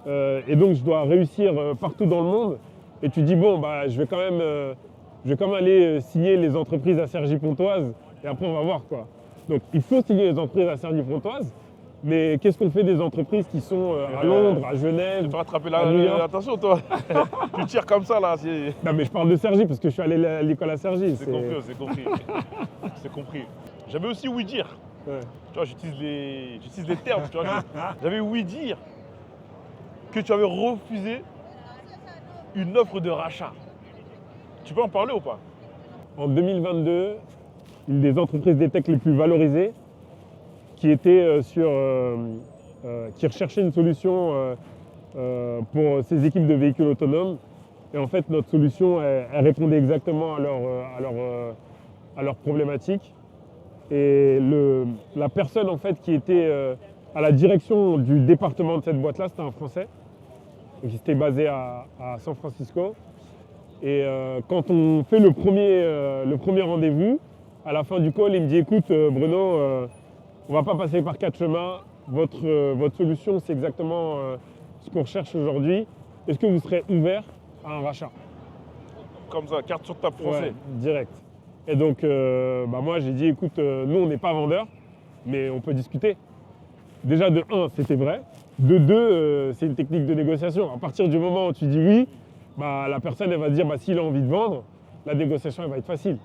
et donc je dois réussir partout dans le monde. Et tu dis bon, bah, je vais quand même aller signer les entreprises à Cergy-Pontoise et après on va voir quoi. Donc il faut signer les entreprises à Cergy-Pontoise. Mais qu'est-ce qu'on fait des entreprises qui sont à Londres, à Genève,
Tu vas rattraper
à New York?
attention, toi. Tu tires comme ça, là.
Non mais je parle de Cergy parce que je suis allé à l'école à Cergy.
C'est compris. C'est compris. J'avais aussi ouï dire.
Ouais.
Tu vois, j'utilise les termes. Tu vois, j'avais ouï dire que tu avais refusé une offre de rachat. Tu peux en parler ou pas?
En 2022, une des entreprises des tech les plus valorisées qui était qui recherchait une solution pour ses équipes de véhicules autonomes. Et en fait, notre solution, elle répondait exactement à leurs problématiques. Et la personne en fait qui était à la direction du département de cette boîte-là, c'était un Français. Donc, il était basé à San Francisco. Et quand on fait le premier rendez-vous, à la fin du call, il me dit écoute Bruno, on ne va pas passer par 4 chemins. Votre solution, c'est exactement ce qu'on recherche aujourd'hui. Est-ce que vous serez ouvert à un rachat?
Comme ça, carte sur table français.
Ouais, direct. Et donc, moi, j'ai dit, écoute, nous, on n'est pas vendeurs, mais on peut discuter. Déjà, de 1, c'était vrai. De 2, c'est une technique de négociation. À partir du moment où tu dis oui, la personne, elle va se dire, s'il a envie de vendre, la négociation, elle va être facile.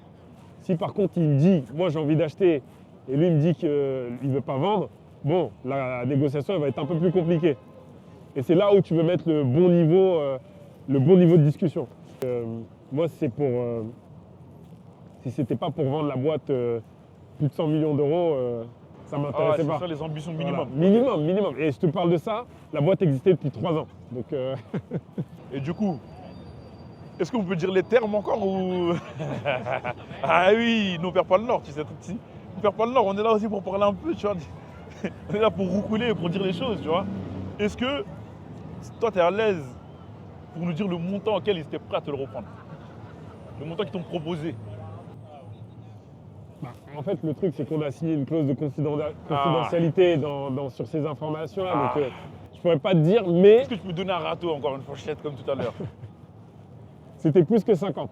Si par contre, il me dit, moi, j'ai envie d'acheter, et lui, il me dit qu'il ne veut pas vendre, bon, la négociation, elle va être un peu plus compliquée. Et c'est là où tu veux mettre le bon niveau de discussion. Moi, c'est pour... si c'était pas pour vendre la boîte plus de 100 millions d'euros, ça m'intéressait pas.
C'est ça les ambitions minimum.
Voilà. Minimum. Et je te parle de ça, la boîte existait depuis 3 ans. Donc,
Et du coup, est-ce que vous pouvez dire les termes encore ou... Ah oui, nous on perd pas le nord, tu sais. On perd pas le nord, on est là aussi pour parler un peu, tu vois. On est là pour roucouler, pour dire les choses, tu vois. Est-ce que toi, tu es à l'aise pour nous dire le montant auquel ils étaient prêts à te le reprendre? Le montant qu'ils t'ont proposé?
En fait, le truc, c'est qu'on a signé une clause de confidentialité sur ces informations-là. Donc, je pourrais pas te dire, mais...
Est-ce que tu peux donner un râteau, encore une fourchette, comme tout à l'heure?
C'était plus que 50.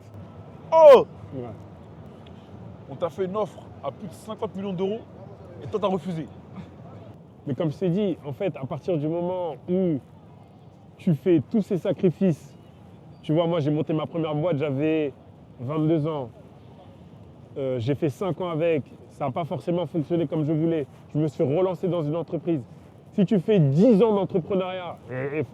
Oh!
Ouais.
On t'a fait une offre à plus de 50 millions d'euros et toi, t'as refusé.
Mais comme je t'ai dit, en fait, à partir du moment où tu fais tous ces sacrifices, tu vois, moi, j'ai monté ma première boîte, j'avais 22 ans. J'ai fait 5 ans avec, ça n'a pas forcément fonctionné comme je voulais. Je me suis relancer dans une entreprise. Si tu fais 10 ans d'entrepreneuriat,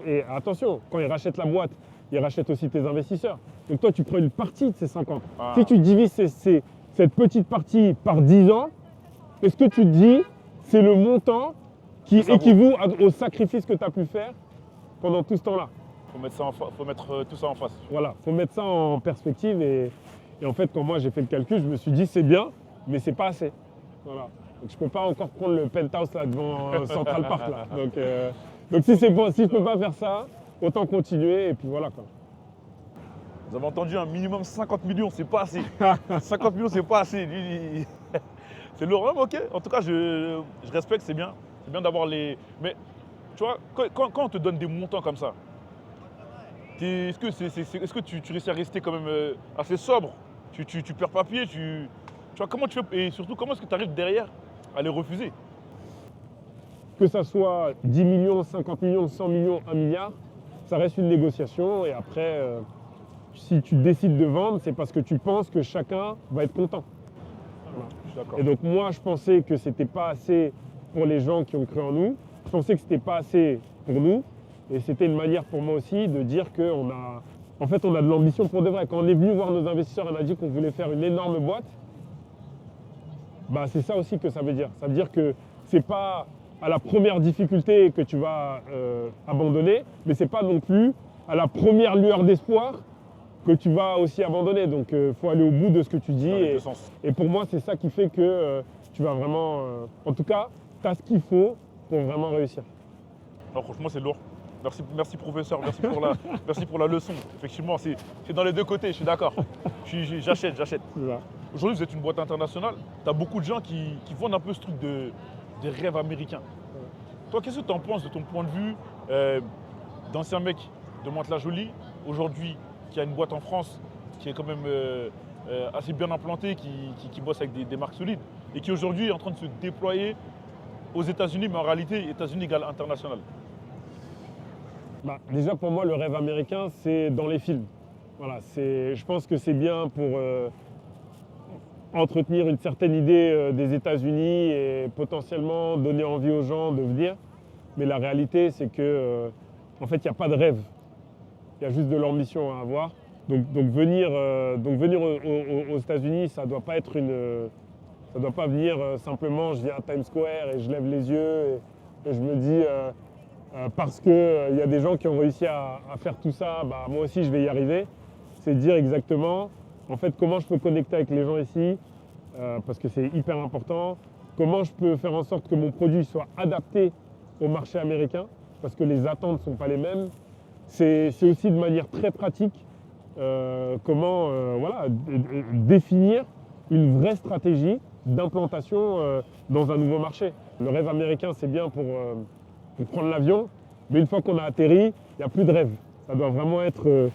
et attention, quand ils rachètent la boîte, ils rachètent aussi tes investisseurs. Donc toi, tu prends une partie de ces 5 ans. Si tu divises cette petite partie par 10 ans, est-ce que tu te dis c'est le montant qui équivaut au sacrifice que tu as pu faire pendant tout ce temps-là?
Faut mettre tout ça en face.
Voilà, il faut mettre ça en perspective et en fait, quand moi j'ai fait le calcul, je me suis dit c'est bien, mais c'est pas assez. Voilà. Donc je ne peux pas encore prendre le penthouse là devant Central Park là. Donc si je peux pas faire ça, autant continuer et puis voilà quoi.
Vous avez entendu un minimum 50 millions, c'est pas assez. 50 millions, c'est pas assez. C'est l'horreur, ok. En tout cas, je respecte, c'est bien. C'est bien d'avoir les... Mais tu vois, quand on te donne des montants comme ça, est-ce que tu réussis à rester quand même assez sobre? Tu perds pas pied, tu vois, comment tu fais? Et surtout, comment est-ce que tu arrives derrière à les refuser?
Que ça soit 10 millions, 50 millions, 100 millions, 1 milliard, ça reste une négociation et après, si tu décides de vendre, c'est parce que tu penses que chacun va être content. Voilà.
Je suis d'accord.
Et donc moi, je pensais que c'était pas assez pour les gens qui ont cru en nous. Je pensais que c'était pas assez pour nous. Et c'était une manière pour moi aussi de dire qu'on a, en fait, on a de l'ambition pour de vrai. Quand on est venu voir nos investisseurs, on a dit qu'on voulait faire une énorme boîte. C'est ça aussi que ça veut dire. Ça veut dire que c'est pas à la première difficulté que tu vas abandonner, mais c'est pas non plus à la première lueur d'espoir que tu vas aussi abandonner. Donc il faut aller au bout de ce que tu dis. Et pour moi, c'est ça qui fait que tu vas vraiment... en tout cas, tu as ce qu'il faut pour vraiment réussir.
Non, franchement, c'est lourd. Merci professeur, merci pour la leçon. Effectivement, c'est dans les deux côtés, je suis d'accord. J'achète.
C'est ça.
Aujourd'hui, vous êtes une boîte internationale. Tu as beaucoup de gens qui vendent un peu ce truc des rêves américains. Toi, qu'est-ce que tu en penses de ton point de vue d'ancien mec de Mantes-la-Jolie, aujourd'hui, qui a une boîte en France, qui est quand même assez bien implantée, qui bosse avec des marques solides, et qui aujourd'hui est en train de se déployer aux États-Unis, mais en réalité, États-Unis égale international.
Bah, déjà pour moi le rêve américain c'est dans les films. Voilà, je pense que c'est bien pour entretenir une certaine idée des États-Unis et potentiellement donner envie aux gens de venir. Mais la réalité c'est que en fait il n'y a pas de rêve. Il y a juste de l'ambition à avoir. Donc venir aux États-Unis, ça doit pas être ça doit pas venir simplement je viens à Times Square et je lève les yeux et je me dis parce qu'il y a des gens qui ont réussi à faire tout ça, bah, moi aussi je vais y arriver. C'est dire exactement en fait comment je peux connecter avec les gens ici, parce que c'est hyper important. Comment je peux faire en sorte que mon produit soit adapté au marché américain, parce que les attentes ne sont pas les mêmes. C'est aussi de manière très pratique comment définir une vraie stratégie d'implantation dans un nouveau marché. Le rêve américain, c'est bien pour prendre l'avion, mais une fois qu'on a atterri, il n'y a plus de rêve. Ça doit vraiment être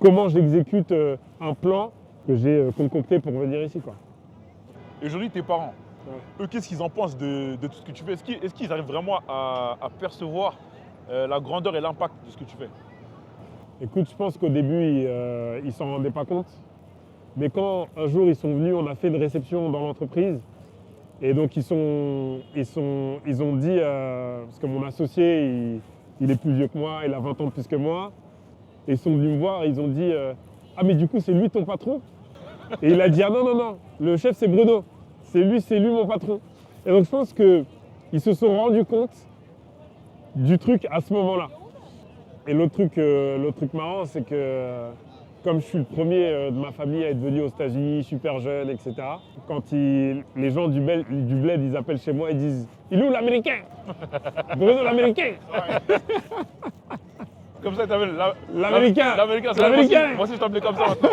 comment j'exécute un plan que j'ai concocté pour venir ici, quoi.
Et aujourd'hui, tes parents, eux, qu'est-ce qu'ils en pensent de tout ce que tu fais? Est-ce qu'ils arrivent vraiment à percevoir la grandeur et l'impact de ce que tu fais?
Écoute, je pense qu'au début, ils ne s'en rendaient pas compte. Mais quand un jour ils sont venus, on a fait une réception dans l'entreprise. Et donc ils ont dit, parce que mon associé, il est plus vieux que moi, il a 20 ans de plus que moi. Et ils sont venus me voir et ils ont dit ah mais du coup c'est lui ton patron? Et il a dit ah non, le chef c'est Bruno. C'est lui mon patron. Et donc je pense qu'ils se sont rendus compte du truc à ce moment-là. Et l'autre truc marrant, c'est que comme je suis le premier de ma famille à être venu aux États-Unis, super jeune, etc., quand les gens du bled, ils appellent chez moi, ils disent « Il est où l'Américain ?» Bruno l'Américain.
Comme ça, tu t'appelles
l'Américain.
L'Américain, c'est
l'Américain.
Moi aussi, je t'appelais comme ça maintenant.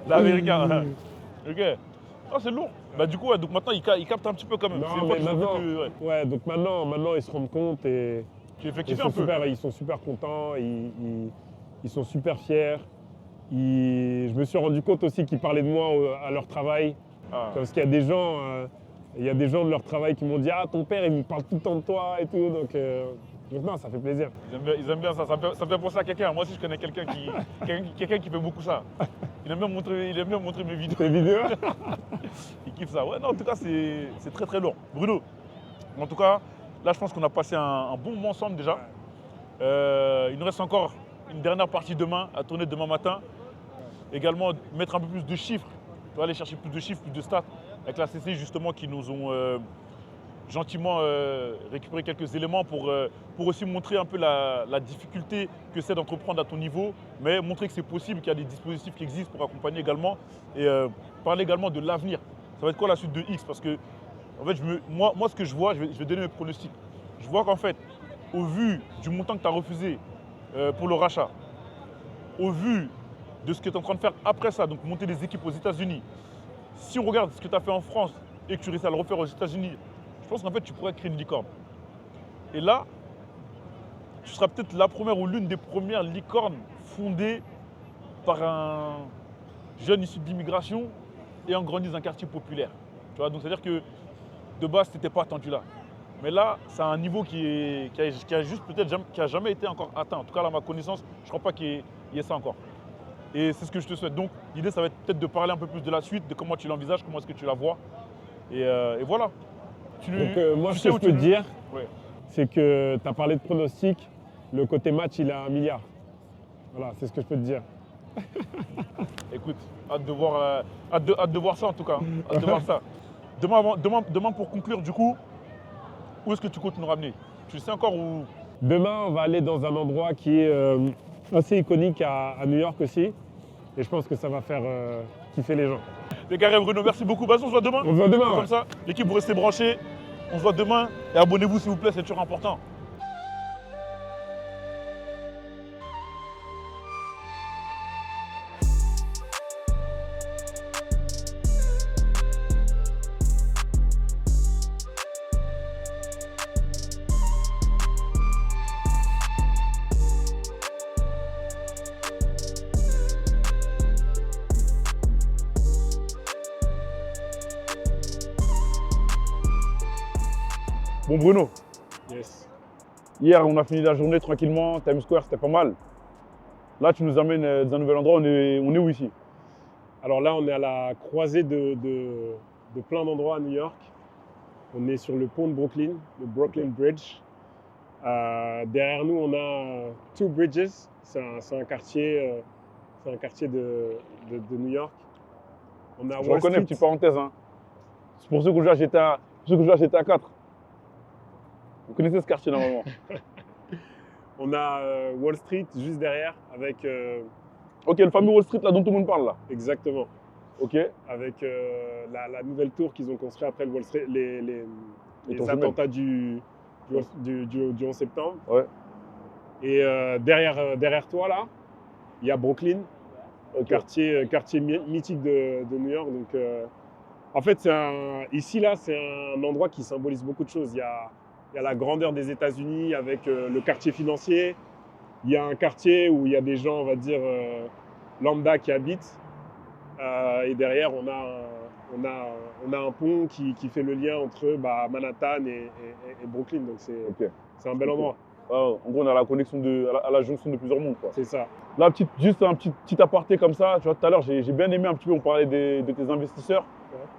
L'Américain. Ok. Ah, c'est lourd. Bah, du coup, ouais, donc maintenant, ils captent un petit peu quand même.
Non, mais maintenant, donc maintenant, ils se rendent compte et
tu les fais kiffer un peu.
Ils sont super contents, ils sont super fiers. Je me suis rendu compte aussi qu'ils parlaient de moi à leur travail. Ah. Parce qu'il y a des gens, de leur travail qui m'ont dit « Ah, ton père, il me parle tout le temps de toi et tout. » Donc non, ça fait plaisir.
Ils aiment bien ça. Ça me fait penser à quelqu'un. Moi aussi, je connais quelqu'un qui fait beaucoup ça. Il aime bien montrer mes vidéos.
Tes vidéos.
Il kiffe ça. Ouais, non, en tout cas, c'est très très lourd. Bruno, en tout cas, là, je pense qu'on a passé un bon moment ensemble déjà. Il nous reste encore une dernière partie demain, à tourner demain matin. Également, mettre un peu plus de chiffres. Tu vas aller chercher plus de chiffres, plus de stats. Avec la CCI, justement, qui nous ont gentiment récupéré quelques éléments pour aussi montrer un peu la difficulté que c'est d'entreprendre à ton niveau, mais montrer que c'est possible, qu'il y a des dispositifs qui existent pour accompagner également. Et parler également de l'avenir. Ça va être quoi la suite de X? Parce que, en fait, moi, ce que je vois, je vais donner mes pronostics. Je vois qu'en fait, au vu du montant que tu as refusé pour le rachat, au vu de ce que tu es en train de faire après ça, donc monter des équipes aux États-Unis, si on regarde ce que tu as fait en France et que tu réussis à le refaire aux États-Unis, je pense qu'en fait, tu pourrais créer une licorne. Et là, tu seras peut-être la première ou l'une des premières licornes fondées par un jeune issu d'immigration et en grandissant dans un quartier populaire. Tu vois, donc c'est-à-dire que de base, tu n'étais pas attendu là. Mais là, c'est un niveau qui a jamais été encore atteint. En tout cas, à ma connaissance, je ne crois pas qu'il y ait ça encore. Et c'est ce que je te souhaite. Donc, l'idée, ça va être peut-être de parler un peu plus de la suite, de comment tu l'envisages, comment est-ce que tu la vois. Et voilà.
Moi, ce que je peux te dire, c'est que tu as parlé de pronostic. Le côté match, il est à 1 milliard. Voilà, c'est ce que je peux te dire.
Écoute, hâte de voir ça en tout cas. Hâte de voir ça. Demain, pour conclure, du coup, où est-ce que tu comptes nous ramener? Tu sais encore où?
Demain, on va aller dans un endroit qui est assez iconique à New York aussi. Et je pense que ça va faire kiffer les gens.
Les carrés, Bruno, merci beaucoup. On se voit demain.
On se voit demain.
Comme ça, l'équipe, vous restez branchés. On se voit demain. Et abonnez-vous s'il vous plaît, c'est toujours important. Bon Bruno,
Yes.
hier on a fini la journée tranquillement, Times Square c'était pas mal. Là tu nous amènes dans un nouvel endroit, on est où ici?
Alors là, on est à la croisée de plein d'endroits à New York. On est sur le pont de Brooklyn, le Brooklyn Bridge. Derrière nous, on a Two Bridges. C'est un quartier de New York. On a
Je
Wall
reconnais,
Street.
petite parenthèse. Hein. C'est pour ceux qui jouent à GTA, GTA 4. Vous connaissez ce quartier normalement.
On a Wall Street juste derrière avec
Ok, le fameux Wall Street là dont tout le monde parle là.
exactement
Ok.
avec la nouvelle tour qu'ils ont construite après le Wall Street, les
tours
attentats du 11 septembre.
Ouais.
Et derrière toi là, il y a Brooklyn, quartier mythique de New York. Donc en fait, ici là, c'est un endroit qui symbolise beaucoup de choses. Il y a la grandeur des États-Unis avec le quartier financier. Il y a un quartier où il y a des gens, on va dire, lambda qui habitent. Et derrière, on a un pont qui fait le lien entre Manhattan et Brooklyn. Donc c'est un bel endroit.
En gros, on a la connexion à la jonction de plusieurs mondes. Quoi.
C'est ça.
Là, juste un petit aparté comme ça. Tu vois, tout à l'heure, j'ai bien aimé un petit peu, on parlait de tes investisseurs.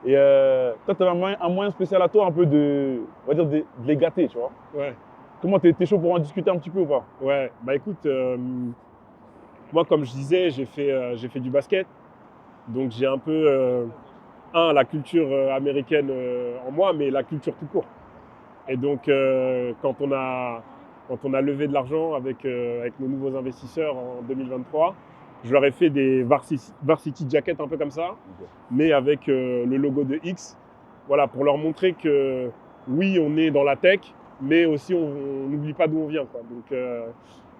Ouais. Et toi, tu avais un moyen spécial à toi, un peu on va dire, de les gâter, tu vois.
Ouais.
Comment t'es chaud pour en discuter un petit peu ou pas?
Ouais, bah écoute, moi, comme je disais, j'ai fait du basket. Donc, j'ai un peu, la culture américaine en moi, mais la culture tout court. Et donc, quand on a levé de l'argent avec nos nouveaux investisseurs en 2023, je leur ai fait des varsity jackets un peu comme ça, mais avec le logo de X. Voilà, pour leur montrer que oui, on est dans la tech, mais aussi on n'oublie pas d'où on vient, quoi.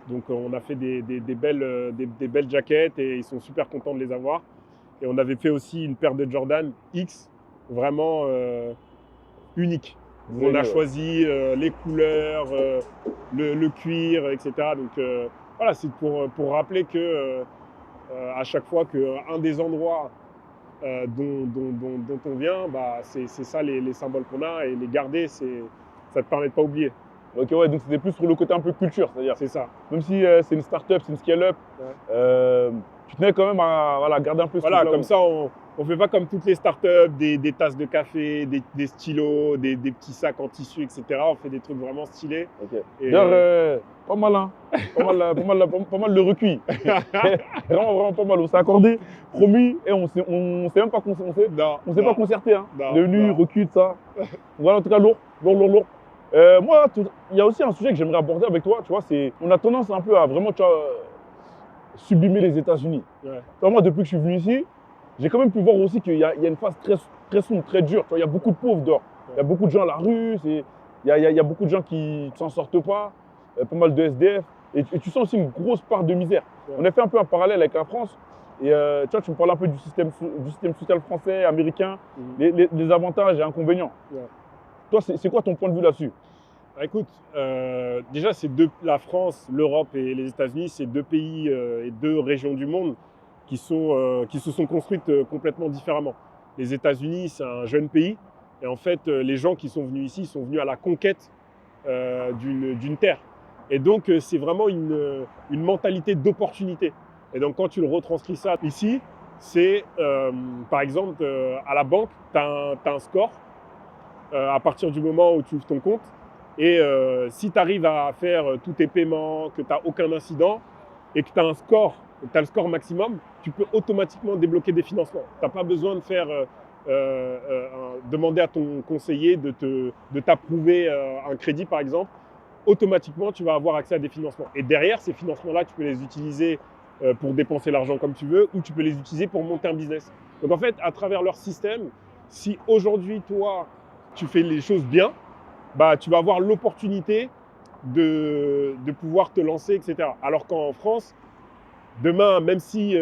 Donc on a fait des belles jackets et ils sont super contents de les avoir. Et on avait fait aussi une paire de Jordan X, vraiment unique. On a choisi les couleurs, le cuir, etc. Donc voilà, c'est pour rappeler que à chaque fois qu'un des endroits dont on vient, c'est ça les symboles qu'on a, et les garder, ça ne te permet de pas oublier.
Ok, ouais, donc c'était plus sur le côté un peu culture, c'est-à-dire.
C'est ça.
Même si c'est une start-up, c'est une scale-up, tu tenais quand même à garder un peu ce
Voilà,
truc-là.
comme ça, on ne fait pas comme toutes les start-up, des tasses de café, des stylos, des petits sacs en tissu, etc. On fait des trucs vraiment stylés.
Ok. D'ailleurs, pas mal, hein. Pas mal de recuit. Vraiment pas mal. On s'est accordé, promis, et on s'est même pas concerté. On s'est pas concerté, hein. De nuit, recuit, ça. Voilà, en tout cas, lourd. Moi, il y a aussi un sujet que j'aimerais aborder avec toi, tu vois, on a tendance un peu à vraiment, tu vois, sublimer les États-Unis. Ouais. Moi, depuis que je suis venu ici, j'ai quand même pu voir aussi qu'il y a une phase très, très sombre, très dure. Tu vois, il y a beaucoup de pauvres dehors. Il y a beaucoup de gens à la rue, il y a beaucoup de gens qui ne s'en sortent pas, pas mal de SDF. Et tu sens aussi une grosse part de misère. Ouais. On a fait un peu un parallèle avec la France. Et tu vois, tu me parles un peu du système social français, américain, les avantages et inconvénients. Ouais. Toi, c'est quoi ton point de vue là-dessus?
Écoute, déjà, la France, l'Europe et les États-Unis, c'est deux pays et deux régions du monde qui se sont construites complètement différemment. Les États-Unis, c'est un jeune pays. Et en fait, les gens qui sont venus ici sont venus à la conquête d'une terre. Et donc, c'est vraiment une mentalité d'opportunité. Et donc, quand tu le retranscris ça ici, c'est, par exemple, à la banque, tu as un score à partir du moment où tu ouvres ton compte. Et si tu arrives à faire tous tes paiements, que tu n'as aucun incident et que tu as le score maximum, tu peux automatiquement débloquer des financements. Tu n'as pas besoin de demander à ton conseiller de t'approuver un crédit, par exemple. Automatiquement, tu vas avoir accès à des financements. Et derrière, ces financements-là, tu peux les utiliser pour dépenser l'argent comme tu veux, ou tu peux les utiliser pour monter un business. Donc en fait, à travers leur système, si aujourd'hui, toi, tu fais les choses bien, tu vas avoir l'opportunité de pouvoir te lancer, etc. Alors qu'en France, demain, même si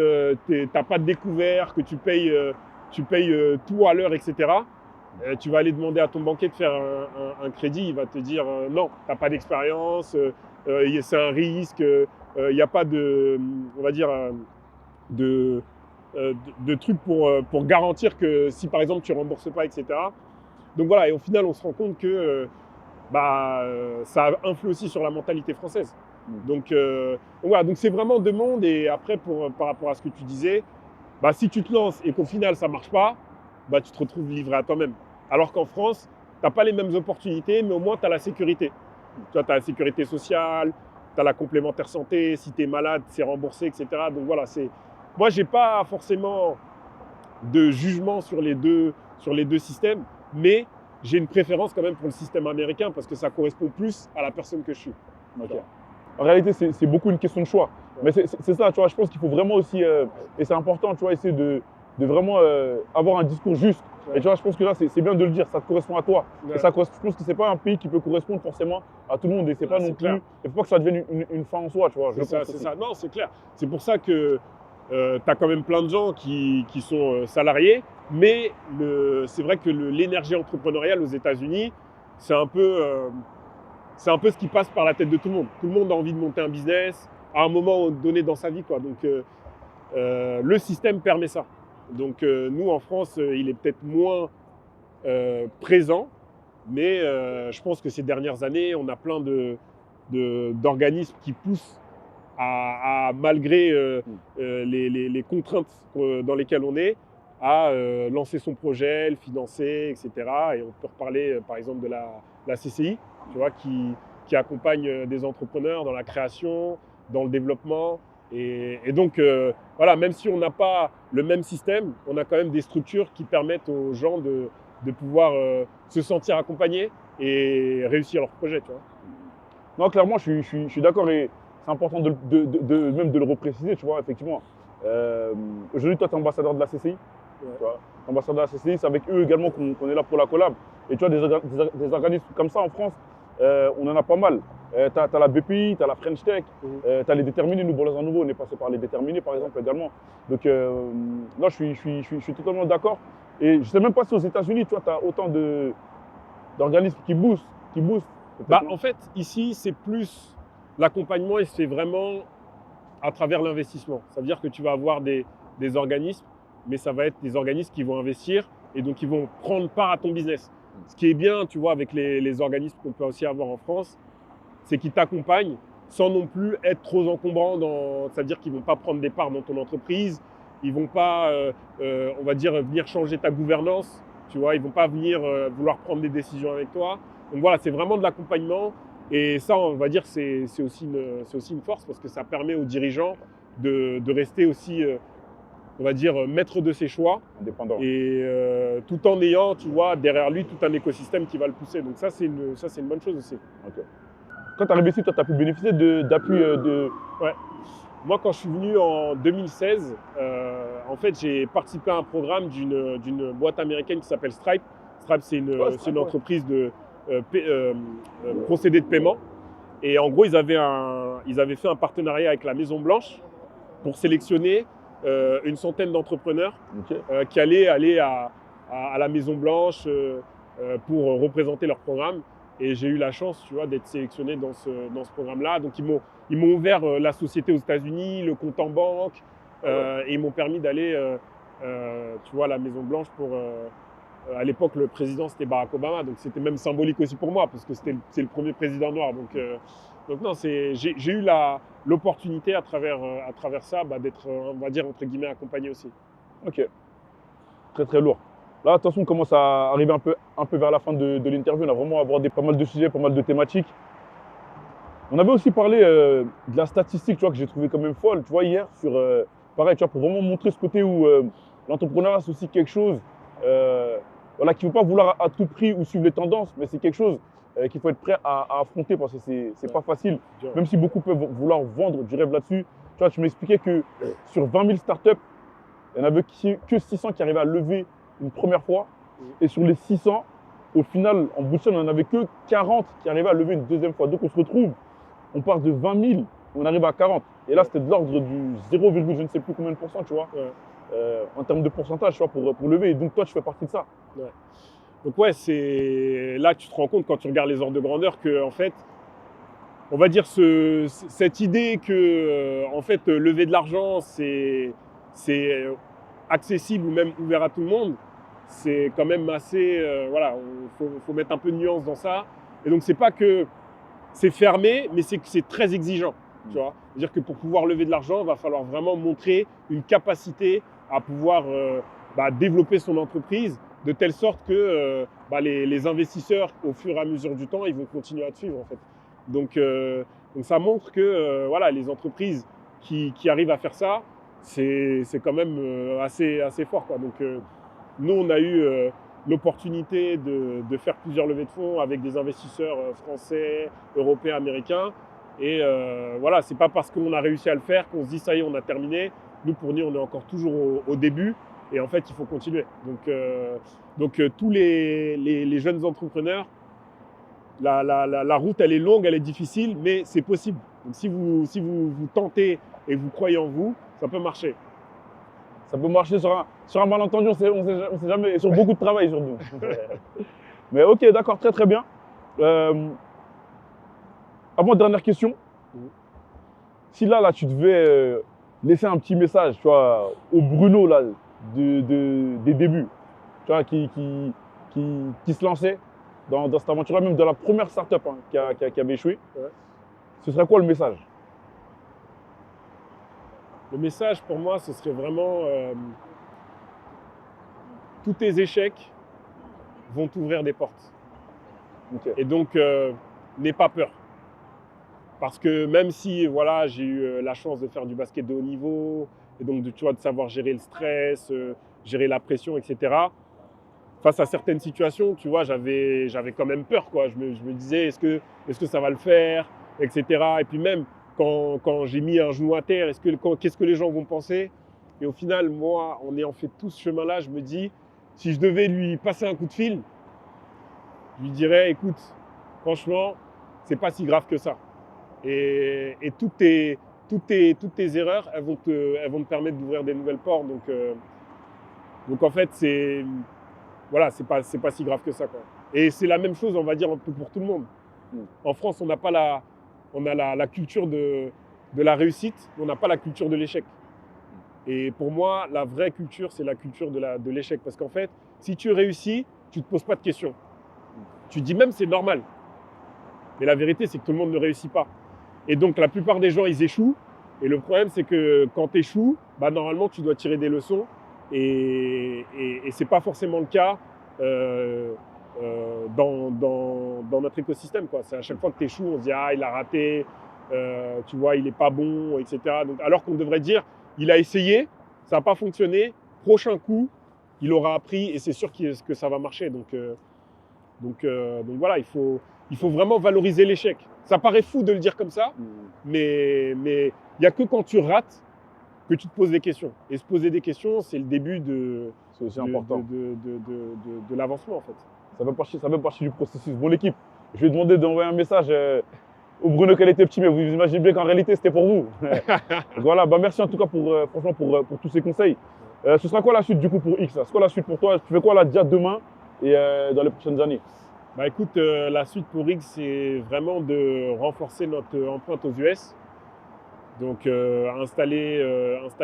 tu n'as pas de découvert, que tu payes tout à l'heure, etc., tu vas aller demander à ton banquier de faire un crédit, il va te dire non, tu n'as pas d'expérience, c'est un risque, il n'y a pas de, on va dire, de trucs pour garantir que si par exemple tu ne rembourses pas, etc. Donc voilà, et au final, on se rend compte que ça influe aussi sur la mentalité française.
Mm.
Donc voilà, donc c'est vraiment deux mondes. Et après, par rapport à ce que tu disais, si tu te lances et qu'au final ça marche pas, tu te retrouves livré à toi-même. Alors qu'en France, tu n'as pas les mêmes opportunités, mais au moins tu as la sécurité. Tu vois, tu as la sécurité sociale, tu as la complémentaire santé, si tu es malade, c'est remboursé, etc. Donc voilà, moi, je n'ai pas forcément de jugement sur les deux systèmes, mais j'ai une préférence quand même pour le système américain parce que ça correspond plus à la personne que je suis.
Ok. En réalité, c'est beaucoup une question de choix. Mais c'est ça, tu vois, je pense qu'il faut vraiment aussi, et c'est important, tu vois, essayer de vraiment avoir un discours juste.
Ouais.
Et tu vois, je pense que là, c'est bien de le dire, ça te correspond à toi.
Ouais.
Et je pense que c'est pas un pays qui peut correspondre forcément à tout le monde. Et c'est pas non
clair.
plus, il faut pas que ça devienne une fin en soi, tu vois.
C'est ça. Non, c'est clair. C'est pour ça que tu as quand même plein de gens qui sont salariés, mais c'est vrai que l'énergie entrepreneuriale aux États-Unis, c'est un peu ce qui passe par la tête de tout le monde. Tout le monde a envie de monter un business à un moment donné dans sa vie, quoi. Donc, le système permet ça. Donc, nous, en France, il est peut-être moins présent, mais je pense que ces dernières années, on a plein d'organismes qui poussent malgré les contraintes dans lesquelles on est, à lancer son projet, le financer, etc. Et on peut reparler, par exemple, de la CCI, tu vois, qui accompagne des entrepreneurs dans la création, dans le développement. Et donc, voilà, même si on n'a pas le même système, on a quand même des structures qui permettent aux gens de pouvoir se sentir accompagnés et réussir leur projet, tu vois.
Non, clairement, je suis d'accord et c'est important même de le repréciser, tu vois, effectivement. Aujourd'hui, toi, tu es ambassadeur de la CCI.
Ouais.
Tu vois, ambassadeur de la CCI, c'est avec eux également qu'on est là pour la collab. Et tu vois, des organismes comme ça en France, on en a pas mal. Tu as la BPI, tu as la French Tech, tu as les Déterminés. Nous, Ballers Nouveau, on est passé par les Déterminés, par exemple, également. Donc là, je suis totalement d'accord. Et je ne sais même pas si aux États-Unis, tu vois, tu as autant d'organismes qui boostent.
En fait, ici, c'est plus l'accompagnement et c'est vraiment à travers l'investissement. Ça veut dire que tu vas avoir des organismes, mais ça va être des organismes qui vont investir et donc ils vont prendre part à ton business. Ce qui est bien, tu vois, avec les organismes qu'on peut aussi avoir en France, c'est qu'ils t'accompagnent sans non plus être trop encombrants. C'est-à-dire qu'ils ne vont pas prendre des parts dans ton entreprise, ils ne vont pas, on va dire, venir changer ta gouvernance, tu vois, ils ne vont pas venir vouloir prendre des décisions avec toi. Donc voilà, c'est vraiment de l'accompagnement. Et ça, on va dire, c'est aussi une force parce que ça permet aux dirigeants de rester aussi, on va dire, maître de ses choix.
Indépendant.
Et tout en ayant, tu vois, derrière lui tout un écosystème qui va le pousser. Donc ça, c'est une bonne chose aussi.
Okay. Quand tu es arrivé ici, toi, tu as pu bénéficier d'appui
Ouais. Moi, quand je suis venu en 2016, en fait, j'ai participé à un programme d'une boîte américaine qui s'appelle Stripe. Stripe, c'est une entreprise de procédés de paiement. Et en gros, ils avaient fait un partenariat avec la Maison Blanche pour sélectionner une centaine d'entrepreneurs qui allaient aller à la Maison Blanche pour représenter leur programme. Et j'ai eu la chance, tu vois, d'être sélectionné dans ce programme-là. Donc, ils m'ont ouvert la société aux États-Unis, le compte en banque, et ils m'ont permis d'aller, tu vois, à la Maison Blanche pour… à l'époque, le président, c'était Barack Obama. Donc, c'était même symbolique aussi pour moi parce que c'est le premier président noir. Donc non, j'ai eu l'opportunité à travers ça d'être, on va dire, entre guillemets, accompagné aussi.
Ok. Très, très lourd. Là, attention, on commence à arriver un peu vers la fin de l'interview. On a vraiment abordé pas mal de sujets, pas mal de thématiques. On avait aussi parlé de la statistique, tu vois, que j'ai trouvé quand même folle, tu vois, hier, sur, pareil, tu vois, pour vraiment montrer ce côté où l'entrepreneuriat, c'est aussi quelque chose, voilà, qu'il ne faut pas vouloir à tout prix ou suivre les tendances, mais c'est quelque chose qu'il faut être prêt à affronter parce que c'est pas facile. Même si beaucoup peuvent vouloir vendre du rêve là-dessus. Tu vois, tu m'expliquais que sur 20 000 startups, il n'y en avait que 600 qui arrivaient à lever une première fois. Et sur les 600, au final, en bootstrap, on n'en avait que 40 qui arrivaient à lever une deuxième fois. Donc on se retrouve, on part de 20 000, on arrive à 40. Et là, c'était de l'ordre du 0, je ne sais plus combien de pourcents, tu vois, en termes de pourcentage, tu vois, pour lever. Et donc toi, tu fais partie de ça.
Ouais. Donc ouais, c'est là que tu te rends compte quand tu regardes les ordres de grandeur que, en fait, on va dire cette idée que, en fait, lever de l'argent, c'est accessible ou même ouvert à tout le monde. C'est quand même assez, voilà, faut mettre un peu de nuance dans ça. Et donc, c'est pas que c'est fermé, mais c'est que c'est très exigeant. Tu vois, c'est-à-dire que pour pouvoir lever de l'argent, il va falloir vraiment montrer une capacité à pouvoir développer son entreprise de telle sorte que les investisseurs, au fur et à mesure du temps, ils vont continuer à te suivre en fait. Donc ça montre que les entreprises qui arrivent à faire ça, c'est quand même assez fort, quoi. Donc nous, on a eu l'opportunité de faire plusieurs levées de fonds avec des investisseurs français, européens, américains. Et c'est pas parce qu'on a réussi à le faire qu'on se dit ça y est, on a terminé. Nous, pour nous, on est encore toujours au début. Et en fait, il faut continuer. Donc tous les jeunes entrepreneurs, la route, elle est longue, elle est difficile, mais c'est possible. Donc si vous tentez et vous croyez en vous, ça peut marcher.
Ça peut marcher sur un malentendu, on sait jamais, et sur beaucoup de travail surtout. Mais ok, d'accord, très très bien. Avant, dernière question. Si là tu devais laisser un petit message, tu vois, au Bruno là, des débuts, tu vois, qui se lançait dans cette aventure, même de la première start-up qui avait échoué, ce serait quoi le message?
Le message pour moi, ce serait vraiment tous tes échecs vont t'ouvrir des portes.
Okay.
Et donc, n'aie pas peur. Parce que même si j'ai eu la chance de faire du basket de haut niveau, et donc de savoir gérer le stress, gérer la pression, etc., face à certaines situations, tu vois, j'avais quand même peur, quoi. Je me disais, est-ce que ça va le faire, etc. Et puis même, quand j'ai mis un genou à terre, qu'est-ce que les gens vont penser? Et au final, moi, en ayant fait tout ce chemin-là, je me dis, si je devais lui passer un coup de fil, je lui dirais, écoute, franchement, c'est pas si grave que ça. Et toutes tes erreurs, elles vont te permettre d'ouvrir des nouvelles portes. Donc en fait, c'est pas si grave que ça, quoi. Et c'est la même chose, on va dire, un peu pour tout le monde. En France, on a la culture de la réussite, mais on n'a pas la culture de l'échec. Et pour moi, la vraie culture, c'est la culture de l'échec. Parce qu'en fait, si tu réussis, tu ne te poses pas de questions. Tu dis même c'est normal. Mais la vérité, c'est que tout le monde ne réussit pas. Et donc, la plupart des gens, ils échouent. Et le problème, c'est que quand tu échoues, normalement, tu dois tirer des leçons. Et ce n'est pas forcément le cas dans notre écosystème, quoi. C'est à chaque fois que tu échoues, on se dit « Ah, il a raté, tu vois, il n'est pas bon, etc. » Donc, alors qu'on devrait dire « Il a essayé, ça n'a pas fonctionné, prochain coup, il aura appris et c'est sûr que ça va marcher. » Donc voilà, il faut vraiment valoriser l'échec. Ça paraît fou de le dire comme ça, mais il n'y a que quand tu rates que tu te poses des questions. Et se poser des questions, c'est le début de l'avancement, en fait.
Ça fait partie du processus. Bon, l'équipe, je vais demander d'envoyer un message au Bruno quand il était petit, mais vous imaginez bien qu'en réalité, c'était pour vous. Donc voilà, merci en tout cas franchement pour tous ces conseils. Ce sera quoi la suite du coup pour X? C'est quoi la suite pour toi? Tu fais quoi là déjà demain et dans les prochaines années?
Écoute, la suite pour X, c'est vraiment de renforcer notre empreinte aux US. Donc installer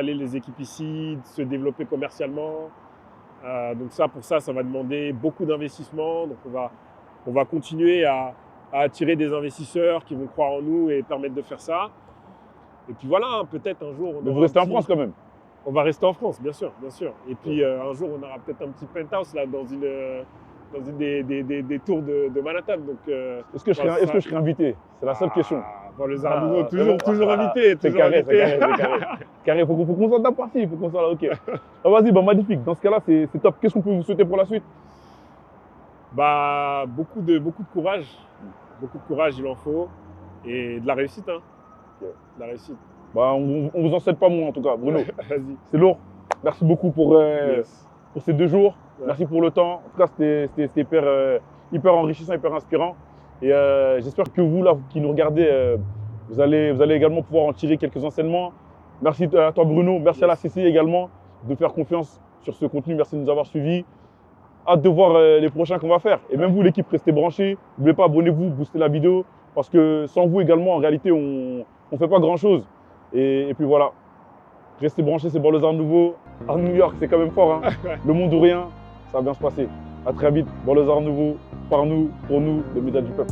les équipes ici, se développer commercialement. Donc pour ça va demander beaucoup d'investissement. Donc on va continuer à attirer des investisseurs qui vont croire en nous et permettre de faire ça. Et puis voilà, peut-être un jour…
Vous restez en France quand même?
On va rester en France, bien sûr, bien sûr. Et puis un jour, on aura peut-être un petit penthouse là dans une des tours de Manhattan. Donc,
est-ce que je serai invité? C'est la seule question.
Les Arts Nouveaux, toujours invité.
C'est carré. Carré, faut qu'on soit parti, il faut qu'on soit là, ok. Vas-y, magnifique. Dans ce cas-là, c'est top. Qu'est-ce qu'on peut vous souhaiter pour la suite?
Beaucoup de courage. Beaucoup de courage, il en faut. Et de la réussite, hein. Okay. De la réussite.
On vous en souhaite pas moins, en tout cas, Bruno.
Vas-y.
C'est lourd. Merci beaucoup pour ces 2 jours. Ouais. Merci pour le temps. En tout cas, c'était hyper enrichissant, hyper inspirant. Et j'espère que vous, là, qui nous regardez, vous allez également pouvoir en tirer quelques enseignements. Merci à toi, Bruno. Merci à la CCI également de faire confiance sur ce contenu. Merci de nous avoir suivis. Hâte de voir les prochains qu'on va faire. Et même vous, l'équipe, restez branchés. N'oubliez pas, abonnez-vous, boostez la vidéo. Parce que sans vous également, en réalité, on ne fait pas grand-chose. Et puis voilà. Restez branchés, c'est Banlieusards Nouveaux. À New York, c'est quand même fort, hein. Le monde ou rien, ça va bien se passer. À très vite, Banlieusards Nouveaux, par nous, pour nous, les médias du peuple.